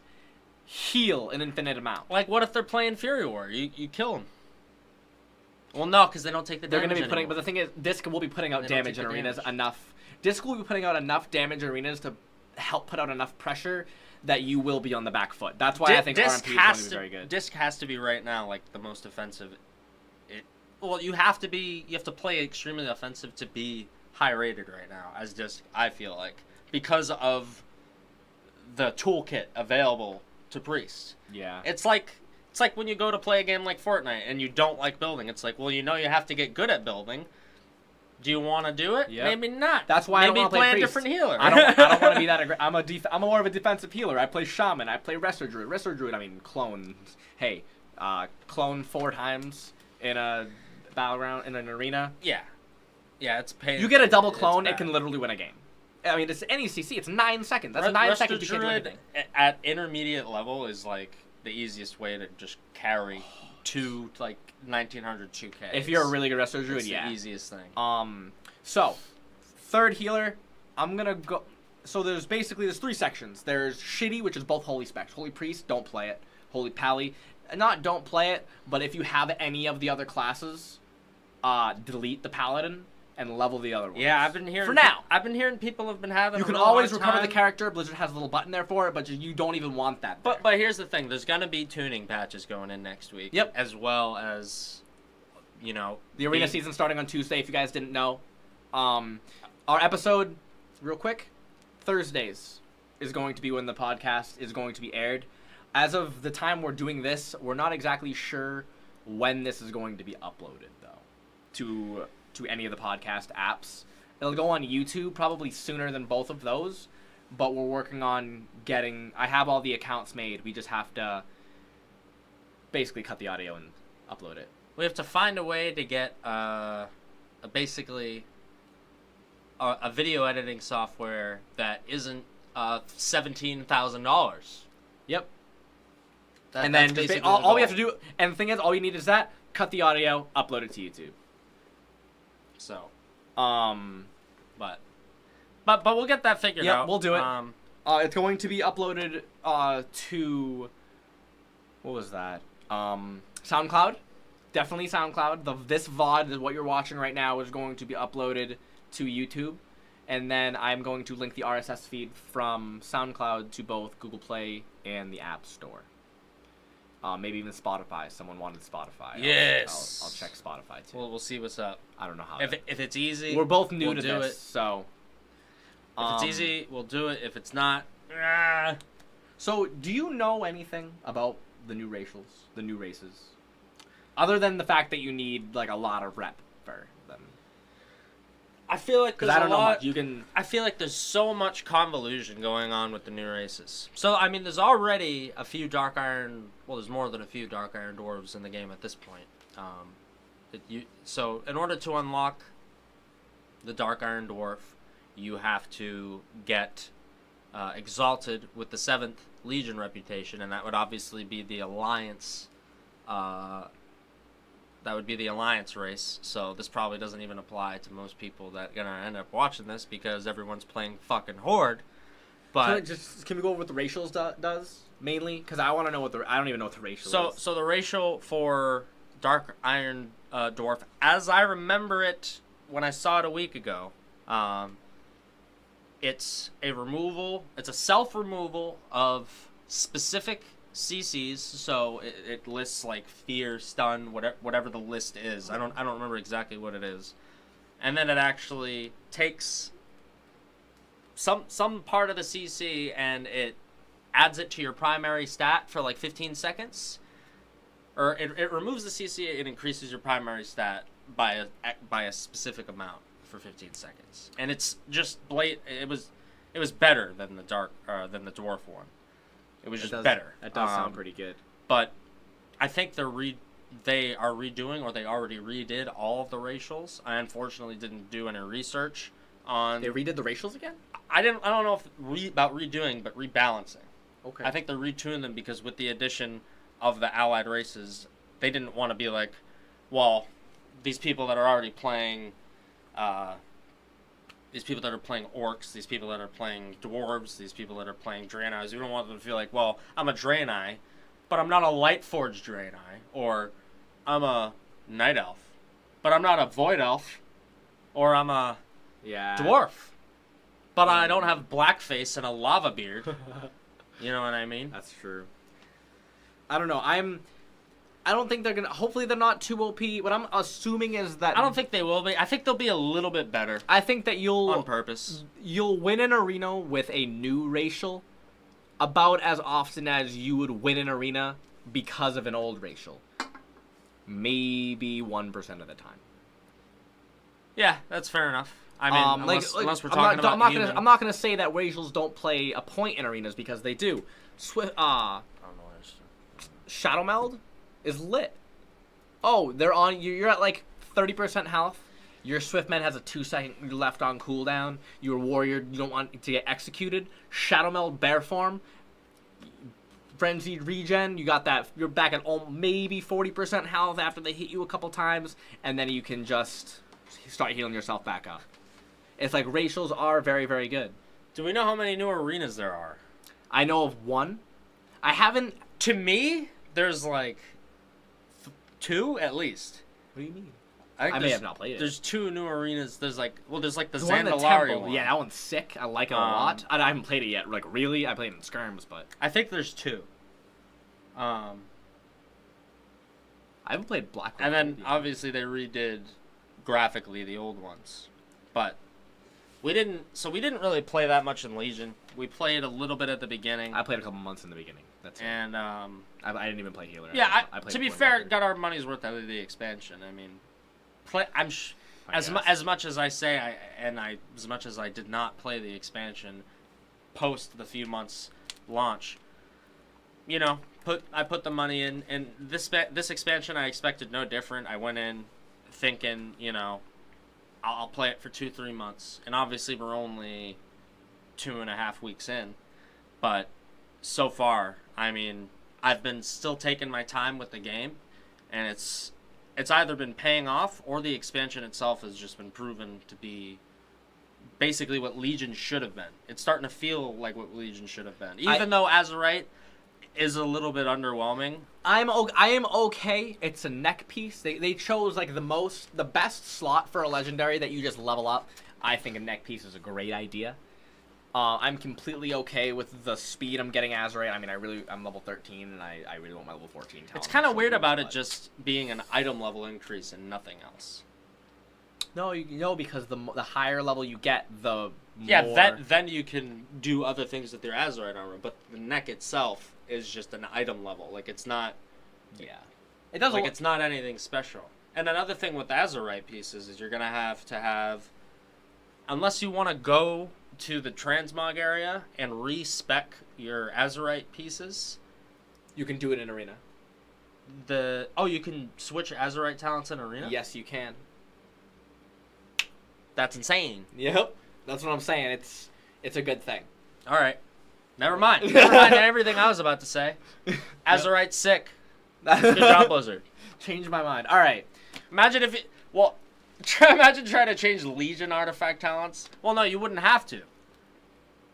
heal an infinite amount. Like, what if they're playing Fury War? You kill them. Well, no, because they don't take the damage. They're going to be putting, anymore. but the thing is, Disc will be putting out damage in arenas enough. Disc will be putting out enough damage in arenas to help put out enough pressure that you will be on the back foot. That's why I think RMP is going to be very good. Disc has to be right now like the most offensive. You have to play extremely offensive to be high rated right now as Disc. I feel like because of the toolkit available to Priest. Yeah, it's like when you go to play a game like Fortnite and you don't like building. It's like, well, you have to get good at building. Do you want to do it? Yep. Maybe not. That's why maybe I don't play a different healer. I don't want to be that aggressive. I'm more of a defensive healer. I play Shaman. I play Wrestler Druid. I mean, clone. Hey, clone 4 times in a battleground in an arena. Yeah, it's pain. You get a double clone, it can literally win a game. I mean, it's any CC. It's 9 seconds. That's 9 seconds. You can't do anything. At intermediate level is like the easiest way to just carry to like 1900 2K. If you're a really good Wrestler Druid, it's the easiest thing. So, third healer, I'm gonna go. So there's 3 sections. There's Shitty, which is both Holy Specs. Holy Priest, don't play it. Holy Pally, don't play it. But if you have any of the other classes, delete the Paladin and level the other ones. Yeah, I've been hearing. For now, I've been hearing people have been having. You can always recover the character. Blizzard has a little button there for it, but you don't even want that. But here's the thing: there's gonna be tuning patches going in next week. Yep. As well as, the arena season starting on Tuesday. If you guys didn't know, our episode, real quick, Thursdays is going to be when the podcast is going to be aired. As of the time we're doing this, we're not exactly sure when this is going to be uploaded, though, to any of the podcast apps. It'll go on YouTube probably sooner than both of those, but we're working on getting. I have all the accounts made. We just have to basically cut the audio and upload it. We have to find a way to get basically a video editing software that isn't $17,000. Yep. And then just all we have to do, and the thing is, all you need is that, cut the audio, upload it to YouTube. So, but we'll get that figured out. Yeah, we'll do it. It's going to be uploaded to, what was that? SoundCloud. Definitely SoundCloud. This VOD is what you're watching right now is going to be uploaded to YouTube. And then I'm going to link the RSS feed from SoundCloud to both Google Play and the App Store. Maybe even Spotify. Someone wanted Spotify. Yes. I'll check Spotify too. We'll see what's up. I don't know how. If it's easy, we're both new to do this, it. so. If it's easy, we'll do it. If it's not, So, do you know anything about the new races? Other than the fact that you need like a lot of rep for them. I feel like because I don't know much. I feel like there's so much convolution going on with the new races. So I mean, there's already a few Dark Iron. Well, there's more than a few Dark Iron dwarves in the game at this point. So in order to unlock the Dark Iron dwarf, you have to get exalted with the 7th Legion reputation, and that would obviously be the Alliance. That would be the Alliance race, so this probably doesn't even apply to most people that are going to end up watching this because everyone's playing fucking Horde. But can we go over what the racials does, mainly? Because I want to know I don't even know what the racial is. So the racial for Dark Iron Dwarf, as I remember it when I saw it a week ago, it's a self-removal of specific CCs, so it lists like fear, stun, whatever the list is. I don't remember exactly what it is, and then it actually takes some part of the CC and it adds it to your primary stat for like 15 seconds, or it removes the CC and increases your primary stat by a specific amount for 15 seconds, and it's just it was better than the dwarf one. It was just better. That does sound pretty good. But I think they are redoing, or they already redid all of the racials. I unfortunately didn't do any research on. They redid the racials again? I don't know about redoing, but rebalancing. Okay. I think they're retuning them because with the addition of the allied races, they didn't want to be like, well, these people that are already playing. These people that are playing orcs, these people that are playing dwarves, these people that are playing Draenei, we don't want them to feel like, well, I'm a Draenei, but I'm not a Lightforged Draenei, or I'm a Night Elf, but I'm not a Void Elf, or I'm a dwarf, but I don't have blackface and a lava beard. You know what I mean? That's true. I don't know. I don't think they're gonna. Hopefully, they're not too OP. What I'm assuming is that I don't think they will be. I think they'll be a little bit better. I think that on purpose. You'll win an arena with a new racial about as often as you would win an arena because of an old racial. Maybe 1% of the time. Yeah, that's fair enough. I mean, unless we're talking about human. I'm not gonna say that racials don't play a point in arenas because they do. I don't know what Shadow Meld is lit. Oh, they're on. You're at like 30% health. Your Swiftman has a 2-second left on cooldown. Your warrior, you don't want to get executed. Shadow Meld Bear Form. Frenzied regen. You got that. You're back at maybe 40% health after they hit you a couple times, and then you can just start healing yourself back up. It's like racials are very, very good. Do we know how many new arenas there are? I know of one. I haven't. To me, there's like 2 at least. What do you mean? I may have not played it. There's 2 new arenas. There's like the Zandalari one. Yeah, that one's sick. I like it a lot. I haven't played it yet. Like really, I played it in skirms, but I think there's 2. I haven't played Black. And then obviously they redid graphically the old ones, but we didn't really play that much in Legion. We played a little bit at the beginning. I played a couple months in the beginning. That's it. And I didn't even play Healer. Yeah, to be fair, got our money's worth out of the expansion. I mean, As much as I say, as much as I did not play the expansion post the few months launch, you know, I put the money in, and this expansion I expected no different. I went in thinking, you know, I'll play it for 2-3 months, and obviously we're only 2.5 weeks in, but so far, I mean, I've been still taking my time with the game, and it's either been paying off or the expansion itself has just been proven to be basically what Legion should have been. It's starting to feel like what Legion should have been, even though Azerite is a little bit underwhelming. I am okay. It's a neck piece. They chose like the best slot for a legendary that you just level up. I think a neck piece is a great idea. I'm completely okay with the speed I'm getting Azerite. I mean, I'm level 13, and I really want my level 14 talent. It's kind of weird about it just being an item level increase and nothing else. No, because the higher level you get, the yeah, more... then you can do other things with your Azerite armor, but the neck itself is just an item level. Like, it's not... Yeah. It doesn't... Like, it's not anything special. And another thing with Azerite pieces is you're going to have... Unless you want to go to the transmog area and respec your Azerite pieces... You can do it in Arena. You can switch Azerite talents in Arena? Yes, you can. That's insane. Yep. That's what I'm saying. It's a good thing. All right. Never mind. Never mind everything I was about to say. Azerite's sick. Good job, Blizzard. Changed my mind. All right. Imagine if it... Well, imagine trying to change Legion artifact talents. Well, no, you wouldn't have to.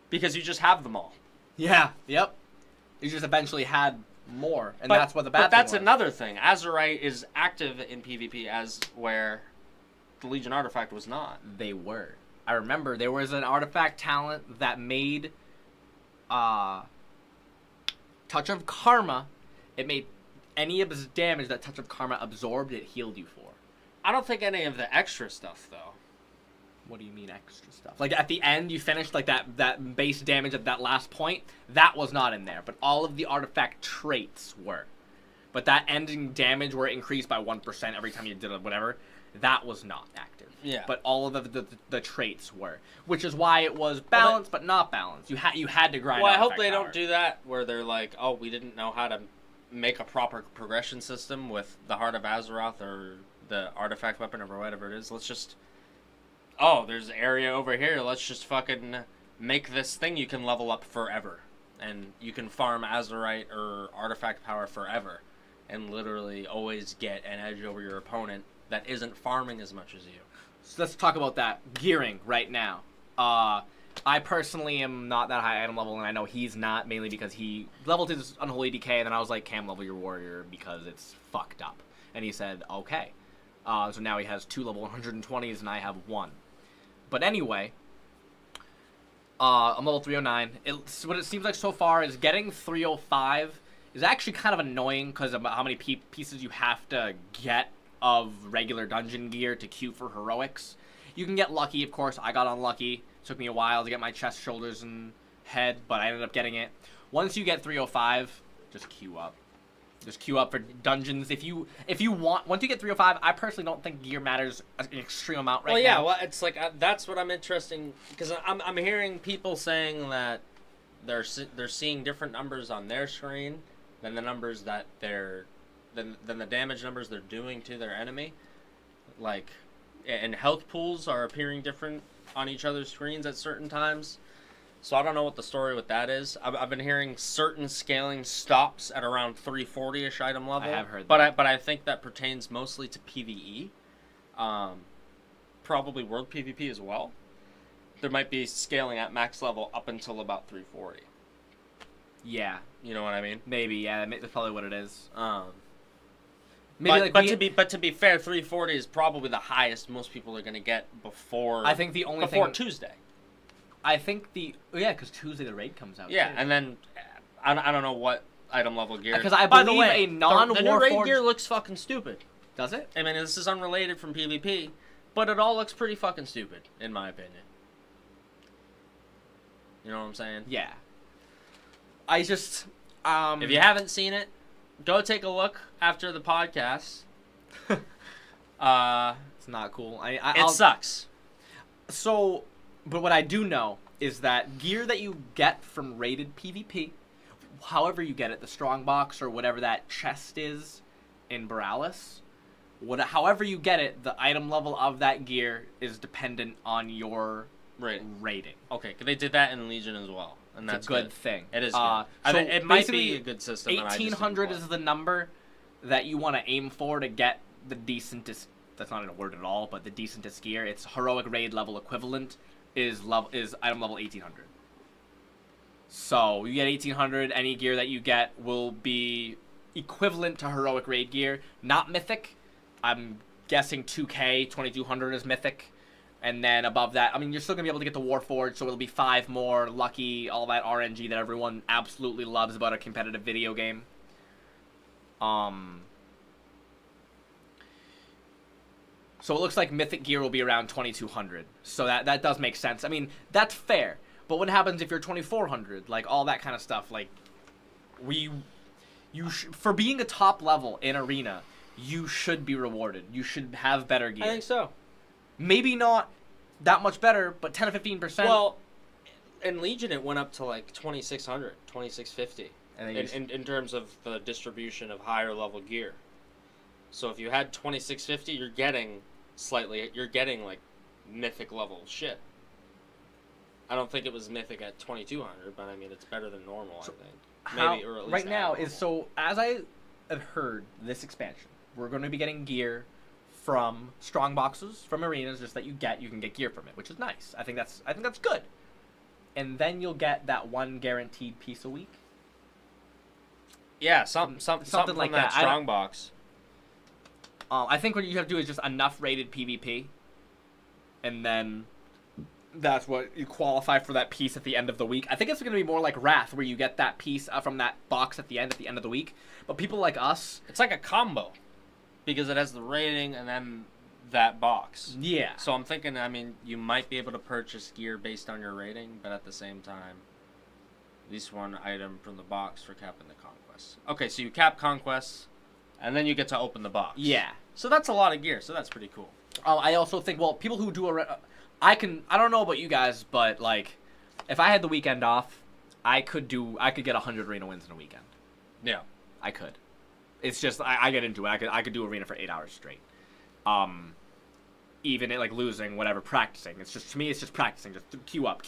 Because you just have them all. Yeah. Yep. You just eventually had more, and that's what the bad thing was. But that's another thing. Azerite is active in PvP as where the Legion artifact was not. They were. I remember there was an artifact talent that made Touch of Karma. It made any of the damage that Touch of Karma absorbed, it healed you for. I don't think any of the extra stuff, though. What do you mean extra stuff? Like at the end, you finished like that base damage at that last point. That was not in there, but all of the artifact traits were. But that ending damage where it increased by 1% every time you did whatever, that was not active. Yeah. But all of the traits were, which is why it was balanced but not balanced. You had to grind. Well, I hope they don't do that where they're like, oh, we didn't know how to make a proper progression system with the Heart of Azeroth or the artifact weapon or whatever it is. Let's just... Oh, there's an area over here. Let's just fucking make this thing you can level up forever. And you can farm Azerite or artifact power forever. And literally always get an edge over your opponent that isn't farming as much as you. So let's talk about that. Gearing right now. I personally am not that high item level, and I know he's not, mainly because he leveled his Unholy Decay, and then I was like, Cam, level your warrior because it's fucked up. And he said, okay. So now he has 2 level 120s, and I have 1. But anyway, I'm level 309. What it seems like so far is getting 305 is actually kind of annoying because of how many pieces you have to get of regular dungeon gear to queue for heroics. You can get lucky, of course. I got unlucky. It took me a while to get my chest, shoulders, and head, but I ended up getting it. Once you get 305, just queue up. Just queue up for dungeons. If you want, once you get 305, I personally don't think gear matters an extreme amount right now. Well, yeah, well, it's like that's what I'm interested, because I'm hearing people saying that they're seeing different numbers on their screen than the numbers that than the damage numbers they're doing to their enemy. Like, and health pools are appearing different on each other's screens at certain times. So I don't know what the story with that is. I've been hearing certain scaling stops at around 340-ish item level. I have heard that. But I think that pertains mostly to PvE. Probably World PvP as well. There might be scaling at max level up until about 340. Yeah. You know what I mean? Maybe, yeah. That's probably what it is. Maybe but to be fair, 340 is probably the highest most people are going to get before... I think the only before thing... Tuesday. I think because Tuesday the raid comes out. Yeah, too. and then I don't know what item level gear. Because I By believe the way, a non-Warforged... the new raid gear looks fucking stupid. Does it? I mean, this is unrelated from PvP, but it all looks pretty fucking stupid, in my opinion. You know what I'm saying? Yeah. I just... If you haven't seen it, go take a look after the podcast. It's not cool. It sucks. So, but what I do know is that gear that you get from rated PvP, however you get it, the strong box or whatever that chest is in Borealis, however you get it, the item level of that gear is dependent on your rating. Okay, they did that in Legion as well, and that's a good thing. It is good. So it might be a good system. 1800 is the number that you want to aim for to get the decentest. That's not a word at all, but the decentest gear. It's heroic raid level equivalent is item level 1800. So you get 1800. Any gear that you get will be equivalent to heroic raid gear, not mythic. I'm guessing 2K 2200 is mythic, and then above that, I mean, you're still gonna be able to get the Warforged, so it'll be 5 more lucky, all that RNG that everyone absolutely loves about a competitive video game. So it looks like mythic gear will be around 2200. So that does make sense. I mean, that's fair. But what happens if you're 2400? Like all that kind of stuff. Like for being a top level in Arena, you should be rewarded. You should have better gear. I think so. Maybe not that much better, but 10 to 15%. Well, in Legion it went up to like 2600, 2650. And in terms of the distribution of higher level gear. So if you had 2650, you're getting like mythic level shit. I don't think it was mythic at 2200, but I mean it's better than normal, so I think. Maybe or at least right now normal. is so as I have heard this expansion, we're going to be getting gear from strong boxes from arenas just that you can get gear from it, which is nice. I think that's good. And then you'll get that one guaranteed piece a week. Yeah, something like that strong box. I think what you have to do is just enough rated PvP, and then that's what you qualify for that piece at the end of the week. I think it's going to be more like Wrath, where you get that piece from that box at the end of the week. But people like us, it's like a combo, because it has the rating and then that box. Yeah. So I'm thinking, I mean, you might be able to purchase gear based on your rating, but at the same time, at least one item from the box for capping the conquests. Okay, so you cap conquests, and then you get to open the box. Yeah. So that's a lot of gear, so that's pretty cool. I also think, well, people who do I don't know about you guys, but like, if I had the weekend off, I could get 100 arena wins in a weekend. Yeah. I could. It's just, I get into it. I could do arena for 8 hours straight. Even like losing, whatever, practicing. It's just, to me, it's just practicing. Just queue up.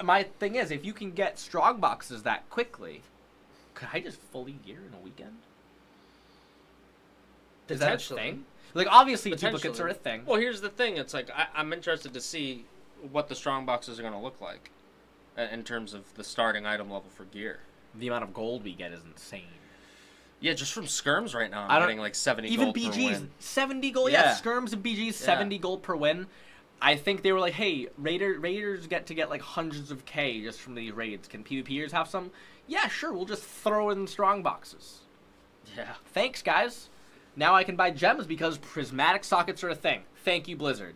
My thing is, if you can get strong boxes that quickly, could I just fully gear in a weekend? Is that a thing? Like, obviously, duplicates are a thing. Well, here's the thing. It's like, I'm interested to see what the strong boxes are going to look like in terms of the starting item level for gear. The amount of gold we get is insane. Yeah, just from skirms right now, I'm getting like 70 gold per win. Even BGs, 70 gold? Yeah, skirms and BGs, 70 gold per win. I think they were like, hey, Raiders get like hundreds of K just from these raids. Can PvPers have some? Yeah, sure, we'll just throw in strong boxes. Yeah. Thanks, guys. Now I can buy gems because prismatic sockets are a thing. Thank you, Blizzard.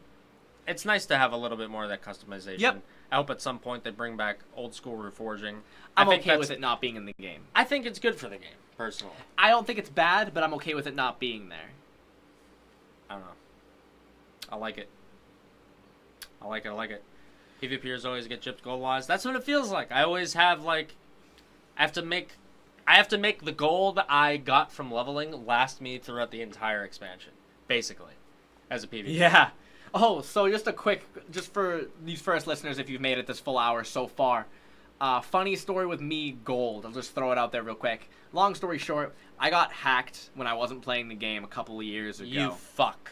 It's nice to have a little bit more of that customization. Yep. I hope at some point they bring back old school reforging. I'm okay with it not being in the game. I think it's good for the game, personally. I don't think it's bad, but I'm okay with it not being there. I don't know. I like it. I like it. PvPers always get gypped gold-wise. That's what it feels like. I always have, like... I have to make the gold I got from leveling last me throughout the entire expansion, basically, as a PvP. Yeah. Oh, so just for these first listeners, if you've made it this full hour so far, funny story with me, gold. I'll just throw it out there real quick. Long story short, I got hacked when I wasn't playing the game a couple of years ago. You fuck.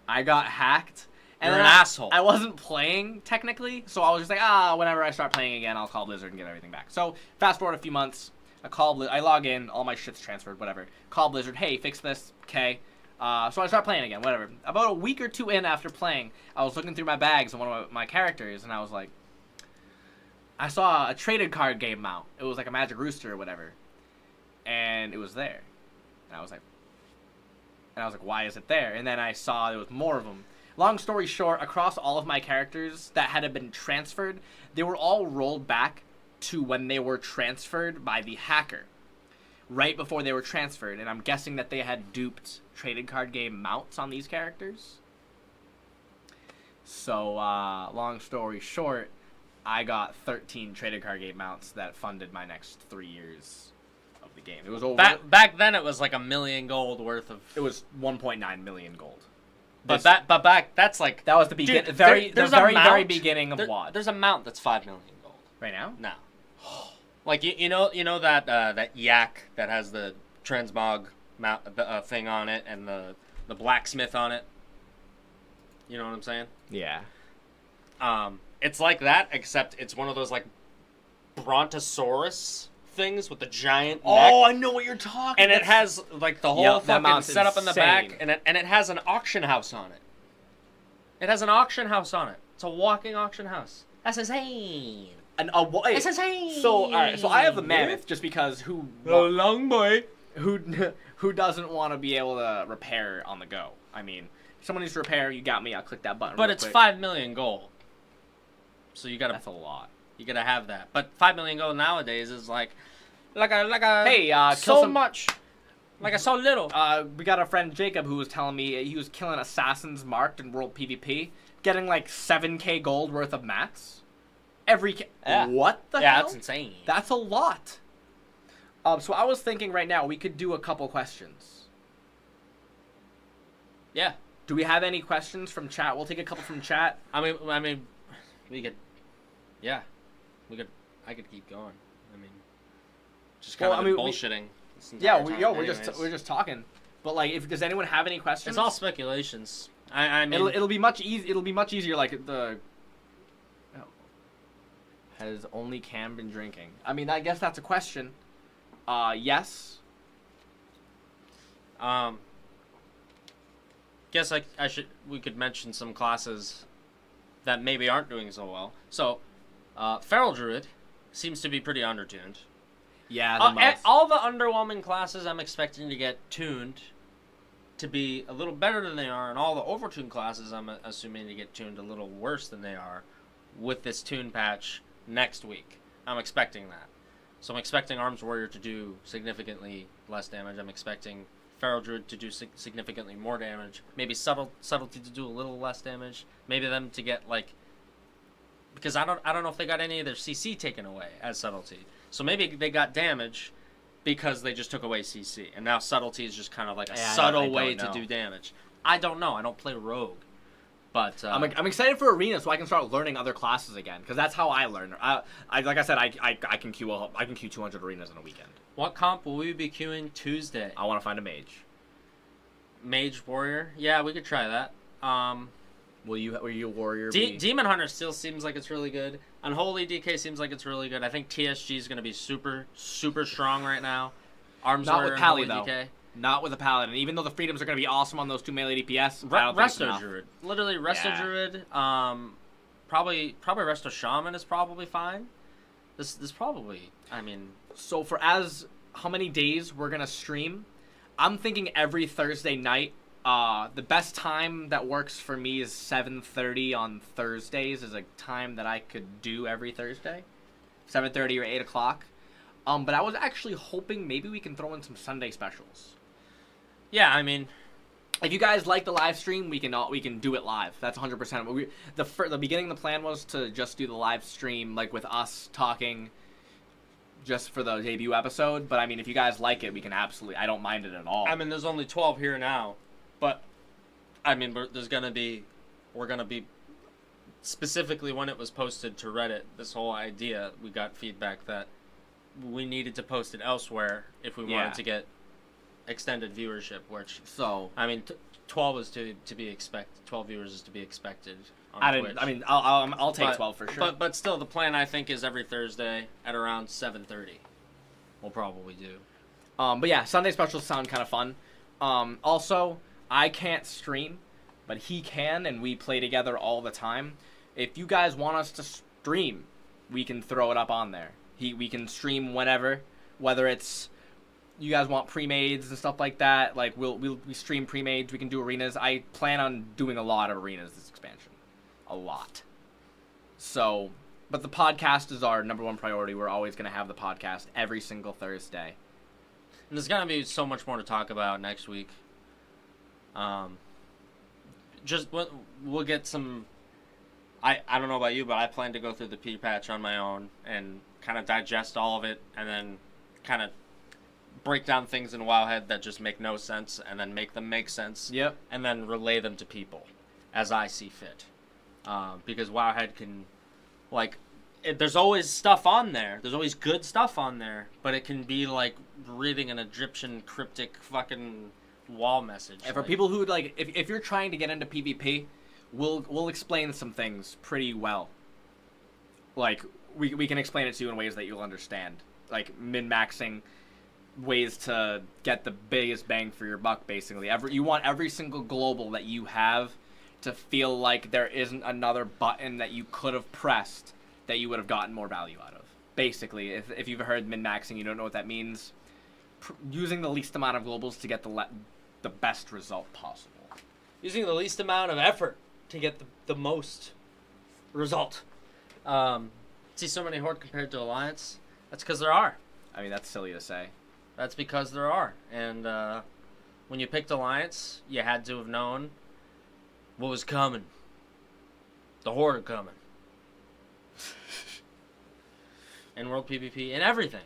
I got hacked. And You're an asshole. I wasn't playing, technically, so I was just like, whenever I start playing again, I'll call Blizzard and get everything back. So, fast forward a few months, I log in, all my shit's transferred, whatever. Call Blizzard, hey, fix this, okay. So I start playing again, whatever. About a week or two in after playing, I was looking through my bags of one of my characters, and I was like, I saw a traded card game mount. It was like a Magic Rooster or whatever. And it was there. And I was like, why is it there? And then I saw there was more of them. Long story short, across all of my characters that had been transferred, they were all rolled back to when they were transferred by the hacker. right before they were transferred, and I'm guessing that they had duped trading card game mounts on these characters. So, long story short, I got 13 trading card game mounts that funded my next 3 years of the game. It was over. Back then, it was like $1 million gold worth of. It was 1.9 million gold. But back, that's like that was the very beginning of WoD. There's a mount that's $5 million gold Right now. now. Like you know that yak that has the transmog mount thing on it and the blacksmith on it. You know what I'm saying? Yeah. It's like that, except it's one of those like brontosaurus things with the giant neck. Oh, I know what you're talking. And it has like the whole fucking setup in the back, insane. and it has an auction house on it. It has an auction house on it. It's a walking auction house. That's insane. That's insane. So all right, so I have the mammoth just because who long boy who doesn't want to be able to repair on the go? I mean, if someone needs to repair, you got me. I'll click that button. But it's quick. 5 million gold. So you gotta. That's a lot. You gotta have that. But 5 million gold nowadays is like a. Hey, so much. Like a so little. We got a friend Jacob who was telling me he was killing assassins marked in World PvP, getting like 7k gold worth of mats. What the hell? Yeah, that's insane. That's a lot. So I was thinking right now we could do a couple questions. Yeah. Do we have any questions from chat? We'll take a couple from chat. I mean, we could. Yeah, I could keep going. I mean, just kind of bullshitting. We're just talking. But like, does anyone have any questions? It's all speculations. I mean, it'll be much easier. Like the. Has only Cam been drinking? I mean, I guess that's a question. Yes. Guess we could mention some classes that maybe aren't doing so well. So, Feral Druid seems to be pretty undertuned. Yeah, all the underwhelming classes I'm expecting to get tuned to be a little better than they are, and all the overtuned classes I'm assuming to get tuned a little worse than they are with this tune patch next week. I'm expecting that. So I'm expecting Arms Warrior to do significantly less damage. I'm expecting Feral Druid to do significantly more damage. Maybe Subtlety to do a little less damage. Maybe them to get like, because I don't know if they got any of their CC taken away as Subtlety. So maybe they got damage because they just took away CC, and now Subtlety is just kind of like a subtle way to do damage. I don't know. I don't play Rogue. But I'm excited for Arena so I can start learning other classes again, because that's how I learn. Like I said, I can queue 200 arenas in a weekend. What comp will we be queuing Tuesday? I want to find a mage. Mage warrior? Yeah, we could try that. Will you a warrior? Demon Hunter still seems like it's really good. Unholy DK seems like it's really good. I think TSG is going to be super strong right now. Arms Not Warrior with Pally, and Holy DK. Not with a Paladin. Even though the freedoms are going to be awesome on those 2 melee DPS, Resto Druid. Literally Resto Druid. Probably Resto Shaman is probably fine. This probably, I mean... So for how many days we're going to stream, I'm thinking every Thursday night. The best time that works for me is 7:30 on Thursdays is a time that I could do every Thursday. 7:30 or 8 o'clock. But I was actually hoping maybe we can throw in some Sunday specials. Yeah, I mean, if you guys like the live stream, we can do it live. That's 100%. The beginning of the plan was to just do the live stream like with us talking just for the debut episode. But I mean, if you guys like it, we can absolutely. I don't mind it at all. I mean, there's only 12 here now, but I mean, we're gonna be specifically when it was posted to Reddit. This whole idea, we got feedback that we needed to post it elsewhere if we wanted to get extended viewership, which I mean 12 is to be expected. 12 viewers is to be expected on Twitch. I mean I'll take 12 for sure. But still, the plan I think is every Thursday at around 7:30 we'll probably do. But yeah, Sunday specials sound kind of fun. Also, I can't stream, but he can, and we play together all the time. If you guys want us to stream, we can throw it up on there. We can stream whenever, whether it's you guys want pre-mades and stuff like that. Like we stream pre-mades. We can do arenas. I plan on doing a lot of arenas this expansion, a lot. So, but the podcast is our #1 priority. We're always gonna have the podcast every single Thursday. And there's gonna be so much more to talk about next week. Just we'll get some. I don't know about you, but I plan to go through the P patch on my own and kind of digest all of it, and then kind of break down things in Wowhead that just make no sense, and then make them make sense. Yep. And then relay them to people as I see fit. Because Wowhead can, like, there's always stuff on there. There's always good stuff on there, but it can be like reading an Egyptian cryptic fucking wall message. And for people who like, if you're trying to get into PvP, we'll explain some things pretty well. Like we can explain it to you in ways that you'll understand. Like min-maxing, ways to get the biggest bang for your buck. Basically, you want every single global that you have to feel like there isn't another button that you could have pressed that you would have gotten more value out of. Basically, if you've heard min-maxing, you don't know what that means. Using the least amount of globals to get the best result possible. Using the least amount of effort to get the most result. See so many Horde compared to Alliance? That's because there are. I mean, that's silly to say. That's because there are. And when you picked Alliance, you had to have known what was coming. The Horde are coming. And World PvP and everything.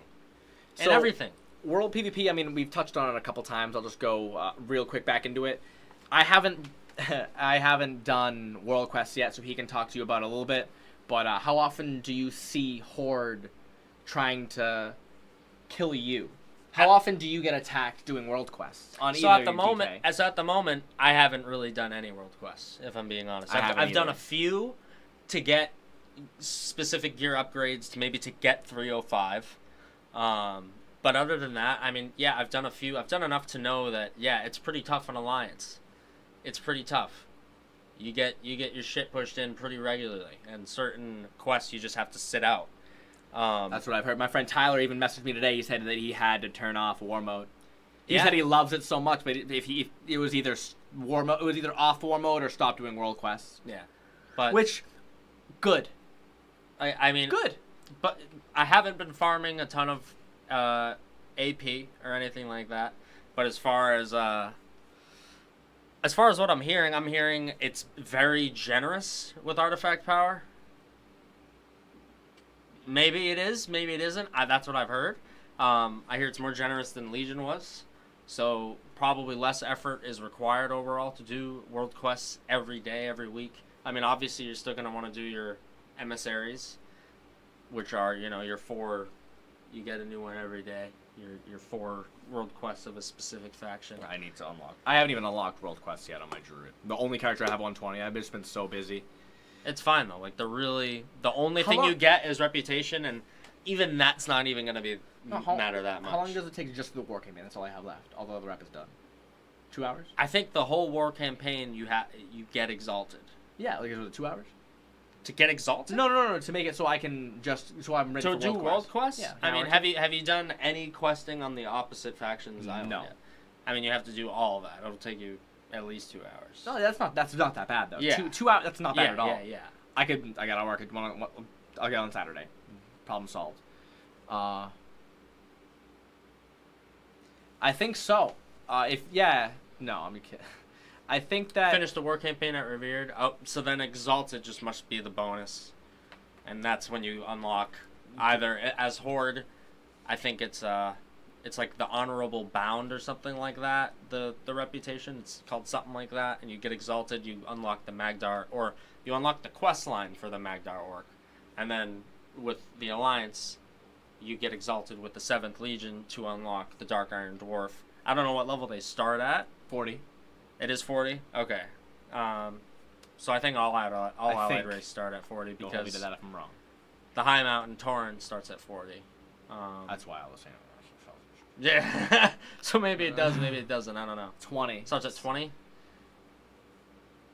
And everything. World PvP, I mean, we've touched on it a couple times. I'll just go real quick back into it. I haven't done World Quests yet, so he can talk to you about it a little bit. But how often do you see Horde trying to kill you? How often do you get attacked doing World Quests on so either at the moment, DK? As at the moment, I haven't really done any World Quests, if I'm being honest. I've done a few to get specific gear upgrades, to get 305. But other than that, I mean, yeah, I've done a few. I've done enough to know that, yeah, it's pretty tough on Alliance. It's pretty tough. You get your shit pushed in pretty regularly, and certain quests you just have to sit out. That's what I've heard. My friend Tyler even messaged me today. He said that he had to turn off war mode. He said he loves it so much, but if it was either war mode, it was either off war mode or stop doing world quests. Yeah, but which good. I mean good. But I haven't been farming a ton of AP or anything like that. But as far as what I'm hearing it's very generous with artifact power. Maybe it is, maybe it isn't. That's what I've heard. I hear it's more generous than Legion was. So probably less effort is required overall to do world quests every day, every week. I mean, obviously you're still going to want to do your emissaries, which are, your 4, you get a new one every day. Your 4 world quests of a specific faction. I need to unlock. I haven't even unlocked world quests yet on my Druid. The only character I have 120. I've just been so busy. It's fine though. Like the only thing you get is reputation, and even that's not even going to matter that much. How long does it take just the war campaign? That's all I have left. All the other rep is done. 2 hours? I think the whole war campaign you get exalted. Yeah, like is it 2 hours? To get exalted? No. To make it so I can so I'm ready to for world quests. Yeah. I mean, have you done any questing on the opposite factions? No. Yet? I mean, you have to do all of that. It'll take you at least 2 hours. No, that's not that bad though. Yeah. 2 hours. That's not bad at all. Yeah. I gotta work. I'll get on Saturday. Problem solved. I think so. No, I'm kidding. I think that finish the war campaign at Revered. Oh, so then Exalted just must be the bonus, and that's when you unlock either as Horde. I think it's like the Honorable Bound or something like that. The reputation, it's called something like that, and you get Exalted. You unlock the Magdar, or you unlock the quest line for the Magdar Orc, and then with the Alliance, you get Exalted with the 7th Legion to unlock the Dark Iron Dwarf. I don't know what level they start at. 40. It is 40? Okay. So I think all allied race start at 40 because hold me to that if I'm wrong. The High Mountain Torrent starts at 40. That's why I was saying yeah. So maybe it does, maybe it doesn't. I don't know. 20. Starts at 20?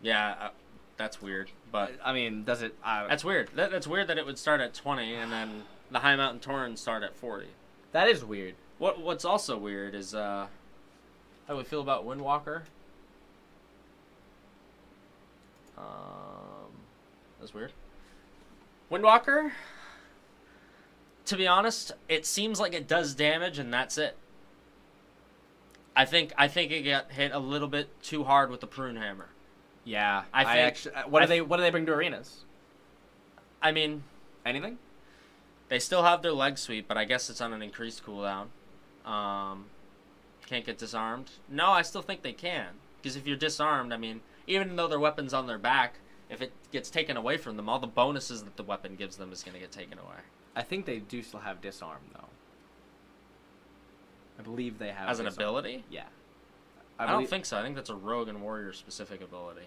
Yeah, that's weird. But I mean, does it... that's weird. That's weird that it would start at 20 and then the High Mountain Torrent start at 40. That is weird. What's also weird is how do we feel about Windwalker? That's weird. Windwalker, to be honest, it seems like it does damage and that's it. I think it got hit a little bit too hard with the prune hammer. Yeah, I think. actually, what do they bring to arenas? I mean, anything? They still have their leg sweep, but I guess it's on an increased cooldown. Can't get disarmed. No, I still think they can. Because if you're disarmed, I mean, even though their weapon's on their back, if it gets taken away from them, all the bonuses that the weapon gives them is going to get taken away. I think they do still have disarm, though. I believe they have as an disarm. ability? Yeah. I don't think so. I think that's a rogue and warrior specific ability.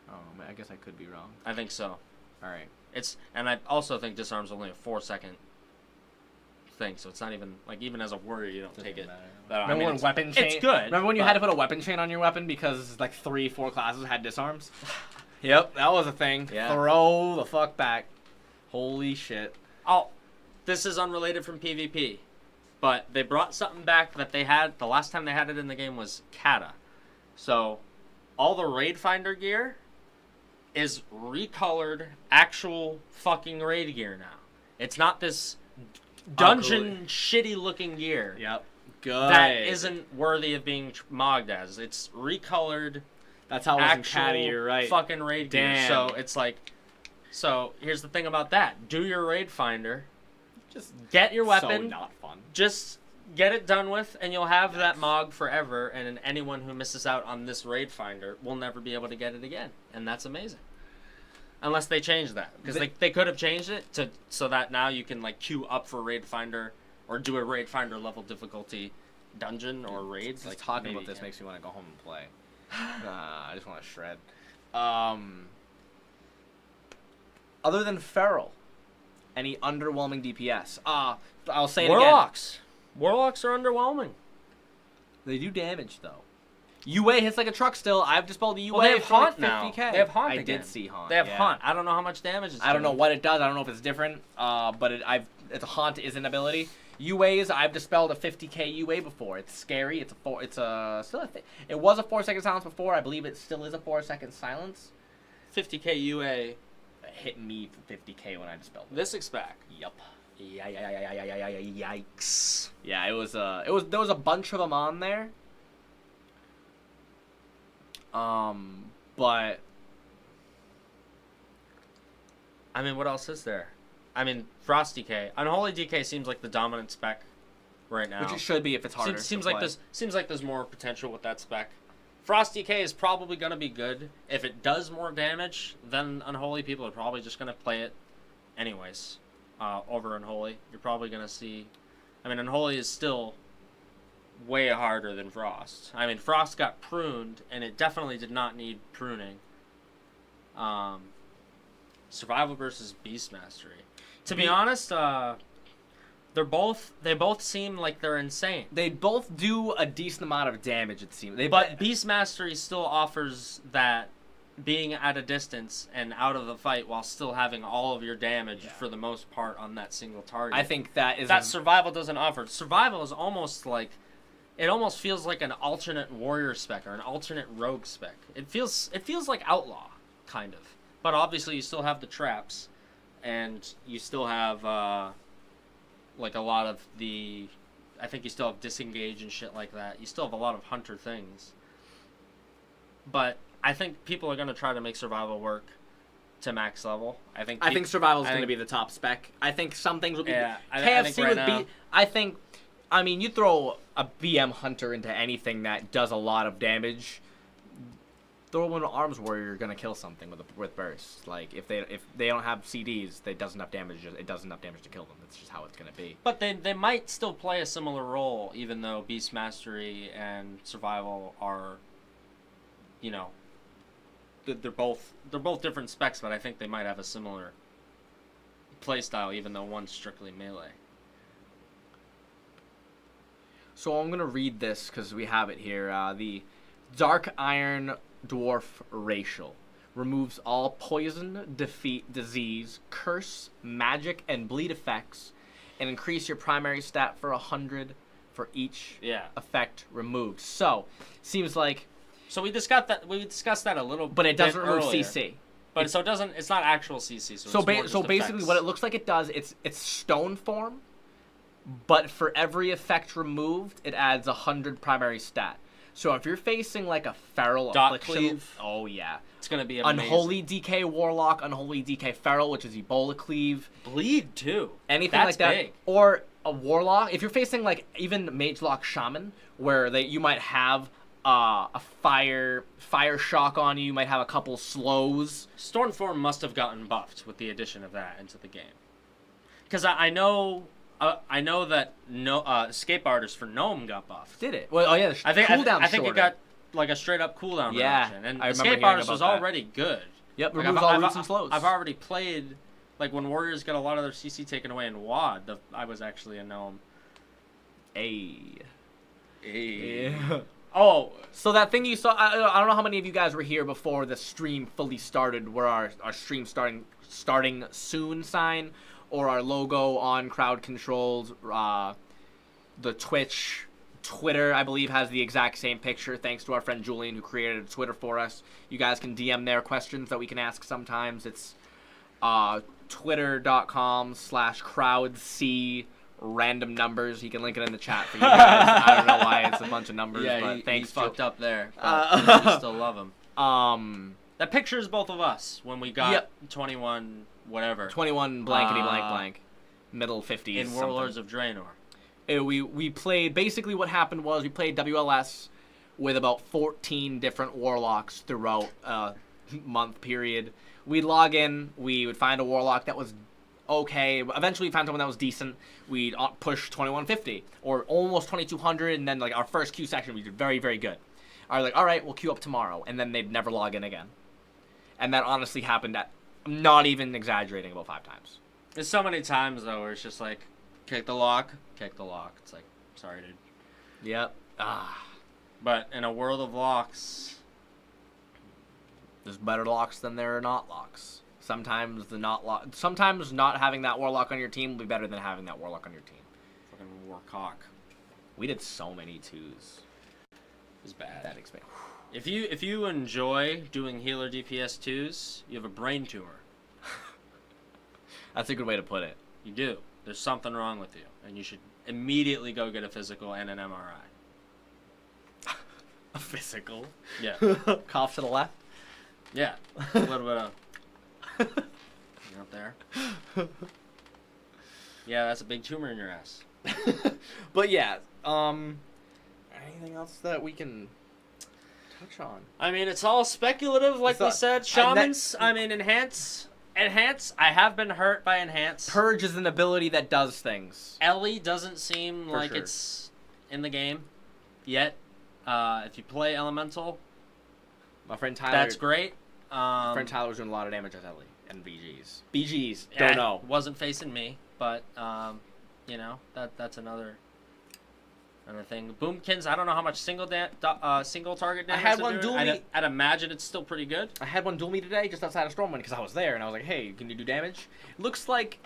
Oh, I guess I could be wrong. I think so. All right. And I also think disarm's only a 4-second thing, so it's not even like even as a warrior you don't take it. Remember when weapon chain? It's good. Remember when you had to put a weapon chain on your weapon because like 3-4 classes had disarms? Yep, that was a thing. Yeah. Throw the fuck back. Holy shit. Oh, this is unrelated from PvP, but they brought something back that they had the last time they had it in the game was Kata. So, all the Raid Finder gear is recolored actual fucking raid gear now. It's not this dungeon shitty looking gear. Yep. Good. That isn't worthy of being mogged as. It's recolored. That's how it was in Kata, you're actual right. fucking raid gear. Damn. So it's like, so here's the thing about that. Do your Raid Finder. Just get your weapon. So not fun. Just get it done with, and you'll have that mog forever, and anyone who misses out on this Raid Finder will never be able to get it again. And that's amazing. Unless they change that. Because they could have changed it so that now you can like queue up for Raid Finder or do a Raid Finder level difficulty dungeon or raids. Just like talking about this makes me want to go home and play. I just want to shred. Other than Feral, any underwhelming DPS? I'll say it Warlocks. Again. Warlocks are underwhelming. They do damage though. UA hits like a truck still. I've dispelled the UA they have for Haunt like 50k. Now. They have Haunt I again. did see Haunt. They have Haunt. I don't know how much damage it's doing. I don't know what it does. I don't know if it's different. But it's a Haunt is an ability. UAs, I've dispelled a 50k UA before. It's scary. It was a 4-second silence before. I believe it still is a 4-second silence. 50k UA it hit me for 50k when I dispelled it. This expect. Yup. Yikes. Yeah, there was a bunch of them on there. But I mean, what else is there? I mean, Frost DK. Unholy DK seems like the dominant spec right now. Which it should be if it's harder. Seems like there's more potential with that spec. Frost DK is probably gonna be good. If it does more damage than Unholy, people are probably just gonna play it anyways. Over Unholy, you're probably gonna see. I mean, Unholy is still way harder than Frost. I mean, Frost got pruned, and it definitely did not need pruning. Survival versus Beast Mastery. To be honest, they both seem like they're insane. They both do a decent amount of damage, it seems. But Beast Mastery still offers that being at a distance and out of the fight while still having all of your damage for the most part on that single target. I think that Survival doesn't offer. Survival is almost like, it almost feels like an alternate warrior spec or an alternate rogue spec. It feels like Outlaw, kind of. But obviously you still have the traps, and you still have like a lot of the, I think you still have disengage and shit like that. You still have a lot of hunter things. But I think people are going to try to make survival work to max level. I think survival is going to be the top spec. I think some things will be KFC I think right now. I mean, you throw a BM hunter into anything that does a lot of damage. Throw an arms warrior, you're gonna kill something with burst. Like if they don't have CDs, it does enough damage to kill them. That's just how it's gonna be. But they might still play a similar role, even though Beast Mastery and Survival are, you know, they're both different specs. But I think they might have a similar playstyle, even though one's strictly melee. So I'm gonna read this because we have it here. The Dark Iron Dwarf Racial removes all poison, defeat, disease, curse, magic, and bleed effects, and increase your primary stat for 100 for each effect removed. So seems like. So we discussed that a little. But it doesn't remove earlier. CC. But it's not actual CC. So basically, effects. what it looks like it does, it's stone form, but for every effect removed, it adds 100 primary stat. So if you're facing like a feral Dot affliction, cleave. oh yeah, It's gonna be amazing. unholy DK warlock, unholy DK feral, which is Ebola cleave, bleed too. anything That's like that, big. or a warlock. If you're facing like even mage lock shaman, where you might have a fire shock on you, you might have a couple slows. Stormform must have gotten buffed with the addition of that into the game. Because I know that escape artist for Gnome got buffed. Did it? Well, oh yeah, I think shorter. it got like a straight up cooldown Yeah, reduction. And I remember escape hearing artist about was that. already good. Yep, Like, removes all roots and slows. I've already played, like when warriors get a lot of their CC taken away in WoD. I was actually a Gnome. Hey. Yeah. Oh, So that thing you saw, I don't know how many of you guys were here before the stream fully started, where our stream starting soon sign, or our logo on crowd controls, the Twitter, I believe, has the exact same picture, thanks to our friend Julian, who created a Twitter for us. You guys can DM their questions that we can ask sometimes. It's twitter.com/crowdc random numbers. He can link it in the chat for you guys. I don't know why it's a bunch of numbers, but thanks. He's fucked up there. But we still love him. That Picture is both of us when we got Yep. 21 whatever 21 blankety blank, middle 50s. in Warlords of Draenor. We played, basically what happened was we played WLS with about 14 different warlocks throughout a month period. We'd log in, we would find a warlock that was okay. Eventually we found someone that was decent. We'd push 2150 or almost 2200, and then like our first queue section we did very, very good. I was like, all right, we'll queue up tomorrow, and then they'd never log in again. And that honestly happened at, I'm not even exaggerating, about 5 times. There's so many times though where it's just like, kick the lock. It's like, sorry, dude. Yep. But in a world of locks, There's better locks than there are not locks. Sometimes sometimes not having that warlock on your team will be better than having that warlock on your team. fucking Warcock We did so many twos. is bad. That expansion. If you enjoy doing healer DPS 2s, you have a brain tumor. That's a good way to put it. You do. There's something wrong with you, and you should immediately go get a physical and an MRI. A physical. Yeah. Cough to the left. Yeah. A little bit of up there. Yeah, that's a big tumor in your ass. But yeah, anything else that we can touch on? I mean, it's all speculative, like we said. Shamans, enhance. I have been hurt by enhance. Purge is an ability that does things. Ellie doesn't seem like sure. it's in the game yet. If you play Elemental, My friend Tyler. that's great. My friend Tyler was doing a lot of damage with Ellie and BGs. BGs, Yeah, don't know. Wasn't facing me, but that's another thing. Boomkins, I don't know how much single target damage. I had they're one doing. duel me. I'd imagine it's still pretty good. I had one duel me today just outside of Stormwind because I was there and I was like, hey, can you do damage? Looks like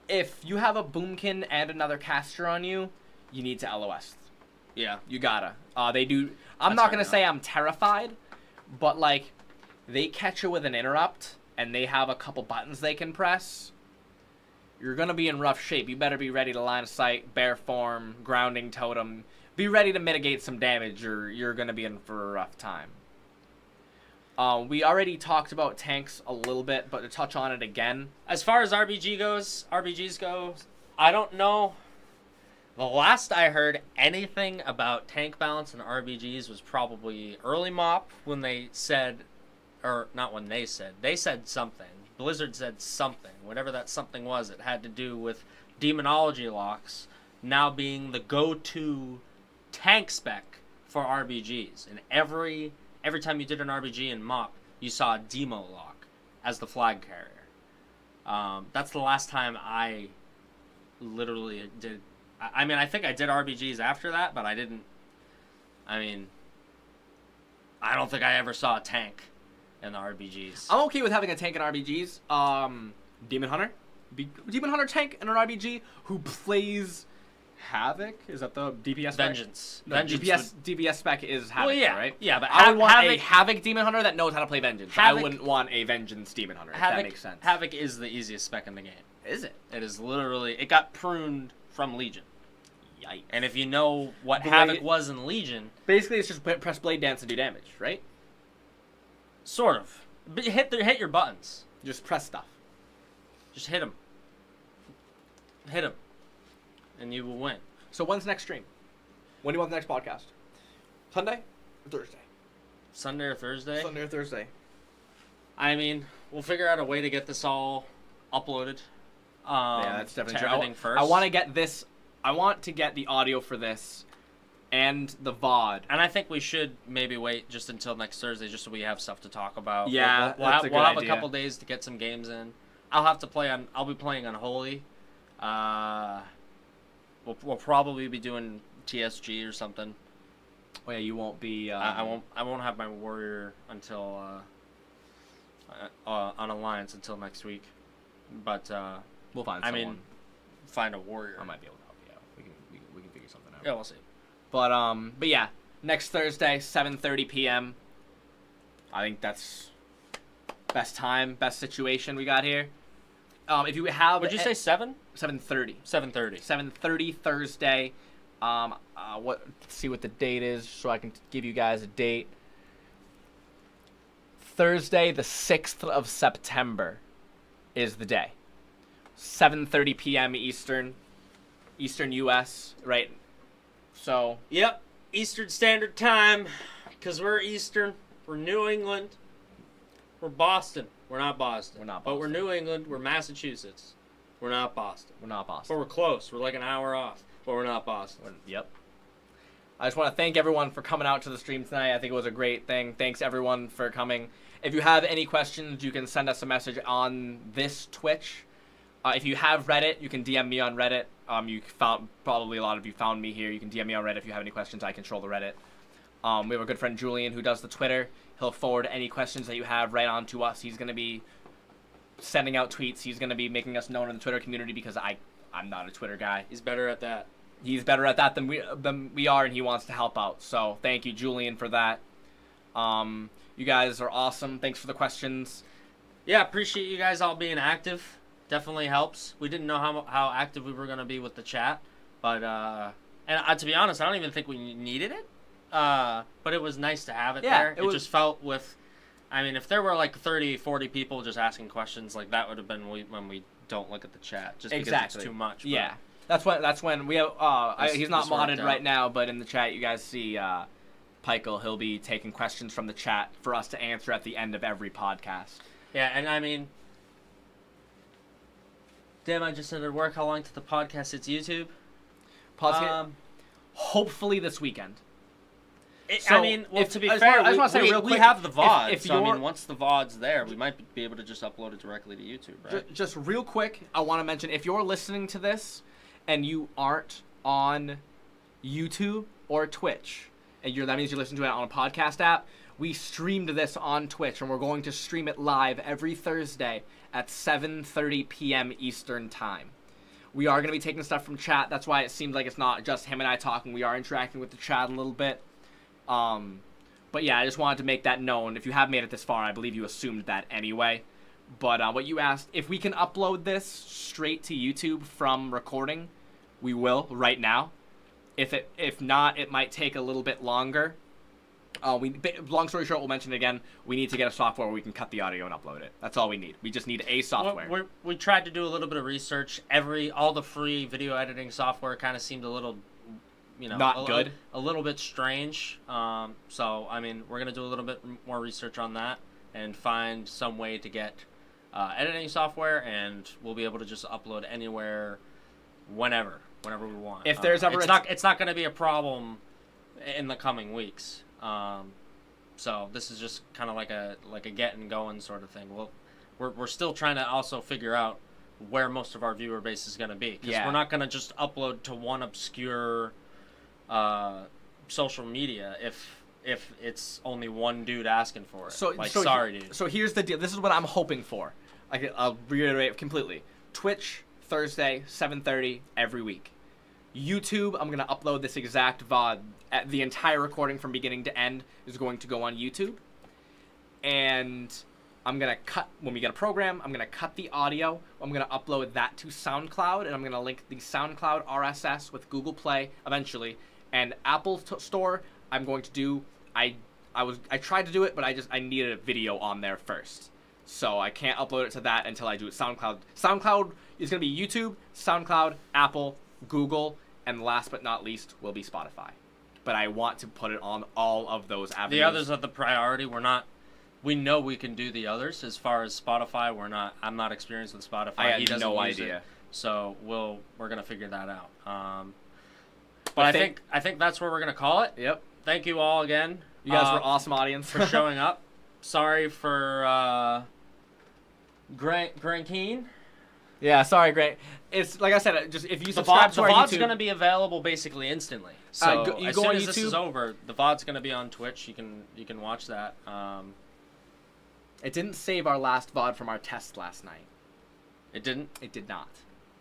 if you have a Boomkin and another caster on you, you need to LOS. Yeah. You gotta. They do. I'm That's not fair gonna enough. say I'm terrified, but like, they catch you with an interrupt and they have a couple buttons they can press. You're gonna be in rough shape. You better be ready to line of sight, bear form, grounding totem. Be ready to mitigate some damage, or you're gonna be in for a rough time. We already talked about tanks a little bit, but to touch on it again. As far as RBGs go, I don't know. The last I heard anything about tank balance and RBGs was probably early MOP when they said, or not when they said something. Blizzard said something. Whatever that something was, it had to do with demonology locks now being the go-to tank spec for RBGs. And every time you did an RBG in MOP, you saw a demo lock as the flag carrier. That's the last time I literally did. I mean, I think I did RBGs after that, but I didn't. I mean, I don't think I ever saw a tank in the RBGs. I'm okay with having a tank in RBGs. Demon Hunter. Demon Hunter tank in an RPG who plays Havoc. Is that the DPS spec? Vengeance. No, Vengeance DPS spec is Havoc, yeah, right? yeah, but I would want Havoc, a Havoc Demon Hunter that knows how to play Vengeance. I wouldn't want a Vengeance Demon Hunter, if that makes sense. Havoc is the easiest spec in the game. Is it? It is literally, it got pruned from Legion. Yikes. And if you know what The Havoc way- was in Legion, Basically, it's just press blade dance and do damage, right? sort of. But hit your buttons. Just press stuff. Just hit them. Hit them. And you will win. So when's the next stream? When do you want the next podcast? Sunday or Thursday? Sunday or Thursday? Sunday or Thursday. I mean, we'll figure out a way to get this all uploaded. Yeah, that's definitely to true. everything first. I want to get this. I want to get the audio for this and the VOD. And I think we should maybe wait just until next Thursday, just so we have stuff to talk about. Yeah, we'll that's a have, good we'll have idea. a couple days to get some games in. I'll be playing on Holy. We'll probably be doing TSG or something. Oh yeah, you won't be. I won't have my warrior until on Alliance until next week. But We'll find. I Someone. mean, find a warrior. I might be able to help you out. We can figure something out. Yeah, we'll see. But yeah, next Thursday, 7:30 p.m. I think that's best time, best situation we got here. If you have, Would you say 7? 7:30? 7:30. 7:30 Thursday. Let's see what the date is, so I can give you guys a date. Thursday, the 6th of September, is the day. 7:30 p.m. Eastern U.S. Right. So Yep, Eastern Standard Time, because we're Eastern. We're New England. We're Boston. We're not Boston. We're not But we're Boston. New England. We're Massachusetts. We're not Boston. we're not Boston. But we're close. We're like an hour off. But we're not Boston. Yep. I just want to thank everyone for coming out to the stream tonight. I think it was a great thing. Thanks everyone for coming. If you have any questions, you can send us a message on this Twitch. If you have Reddit, you can DM me on Reddit. Probably a lot of you found me here. You can DM me on Reddit if you have any questions. I control the Reddit. We have a good friend Julian who does the Twitter. He'll forward any questions that you have right on to us. He's going to be sending out tweets. He's going to be making us known in the Twitter community because I'm not a Twitter guy. He's better at that. He's better at that than we are, and he wants to help out. So thank you, Julian, for that. You guys are awesome. Thanks for the questions. Yeah, appreciate you guys all being active. Definitely helps. We didn't know how active we were going to be with the chat. But, to be honest, I don't even think we needed it. But it was nice to have it there. It just felt if there were like 30, 40 people just asking questions, like that would have been when we don't look at the chat. Just because it's too much. Yeah. That's when we have, he's not modded right now, but in the chat you guys see Pikel. He'll be taking questions from the chat for us to answer at the end of every podcast. Yeah, and I mean, damn, I just said at work how long to the podcast hits YouTube. Hopefully this weekend. To be I fair, just wanna say real we quick, have the VOD, if so you're- once the VOD's there, we might be able to just upload it directly to YouTube, right? Just real quick, I want to mention, if you're listening to this and you aren't on YouTube or Twitch, and that means you're listening to it on a podcast app, we streamed this on Twitch, and we're going to stream it live every Thursday at 7:30 p.m. Eastern Time. We are going to be taking stuff from chat. That's why it seems like it's not just him and I talking. We are interacting with the chat a little bit. But yeah, I just wanted to make that known. If you have made it this far, I believe you assumed that anyway. But what you asked, if we can upload this straight to YouTube from recording, we will right now. If not, it might take a little bit longer. Long story short, we'll mention it again. We need to get a software where we can cut the audio and upload it. That's all we need. We just need a software. We tried to do a little bit of research. All the free video editing software kind of seemed a little, not good. A little bit strange. So I mean, we're gonna do a little bit more research on that and find some way to get editing software, and we'll be able to just upload anywhere, whenever we want. If there's ever it's not gonna be a problem in the coming weeks. So this is just kind of like a getting going sort of thing. We're still trying to also figure out where most of our viewer base is going to be, because we're not going to just upload to one obscure social media if it's only one dude asking for it. Sorry, dude. So here's the deal. This is what I'm hoping for. I'll reiterate completely. Twitch, Thursday, 7:30 every week. YouTube, I'm going to upload this exact VOD. The entire recording from beginning to end is going to go on YouTube. And I'm going to cut, when we get a program, I'm going to cut the audio. I'm going to upload that to SoundCloud, and I'm going to link the SoundCloud RSS with Google Play eventually. And Apple Store, I'm going to do, I tried to do it, but I needed a video on there first. So I can't upload it to that until I do it SoundCloud. SoundCloud is going to be YouTube, SoundCloud, Apple, Google, and last but not least will be Spotify. But I want to put it on all of those avenues. The others are the priority. We know we can do the others. As far as Spotify, I'm not experienced with Spotify. I had no idea. It, so we're gonna figure that out. But I think that's where we're gonna call it. Yep. Thank you all again. You guys were awesome audience for showing up. Sorry for Grant Keen. Yeah, sorry, Grant. It's like I said, just if you subscribe to our the VOD's YouTube, gonna be available basically instantly. So you go soon on as YouTube, this is over, the VOD's gonna be on Twitch. You can watch that. It didn't save our last VOD from our test last night. It didn't? It did not.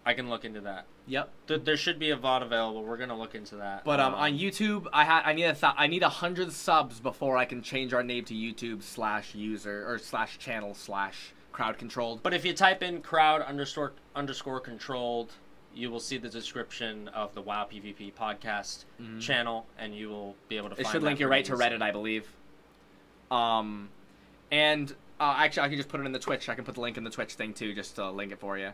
I can look into that. Yep. There should be a VOD available. We're gonna look into that. But on YouTube, I need 100 subs before I can change our name to YouTube /user or /channel /crowd controlled. But if you type in crowd__ controlled, you will see the description of the WoW PvP podcast channel, and you will be able to find it. Should link you right to Reddit, I believe. And actually, I can just put it in the Twitch. I can put the link in the Twitch thing too, just to link it for you.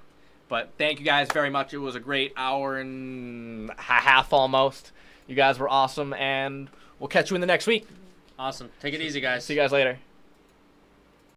But thank you guys very much. It was a great hour and a half almost. You guys were awesome, and we'll catch you in the next week. Awesome. Take it easy, guys. See you guys later.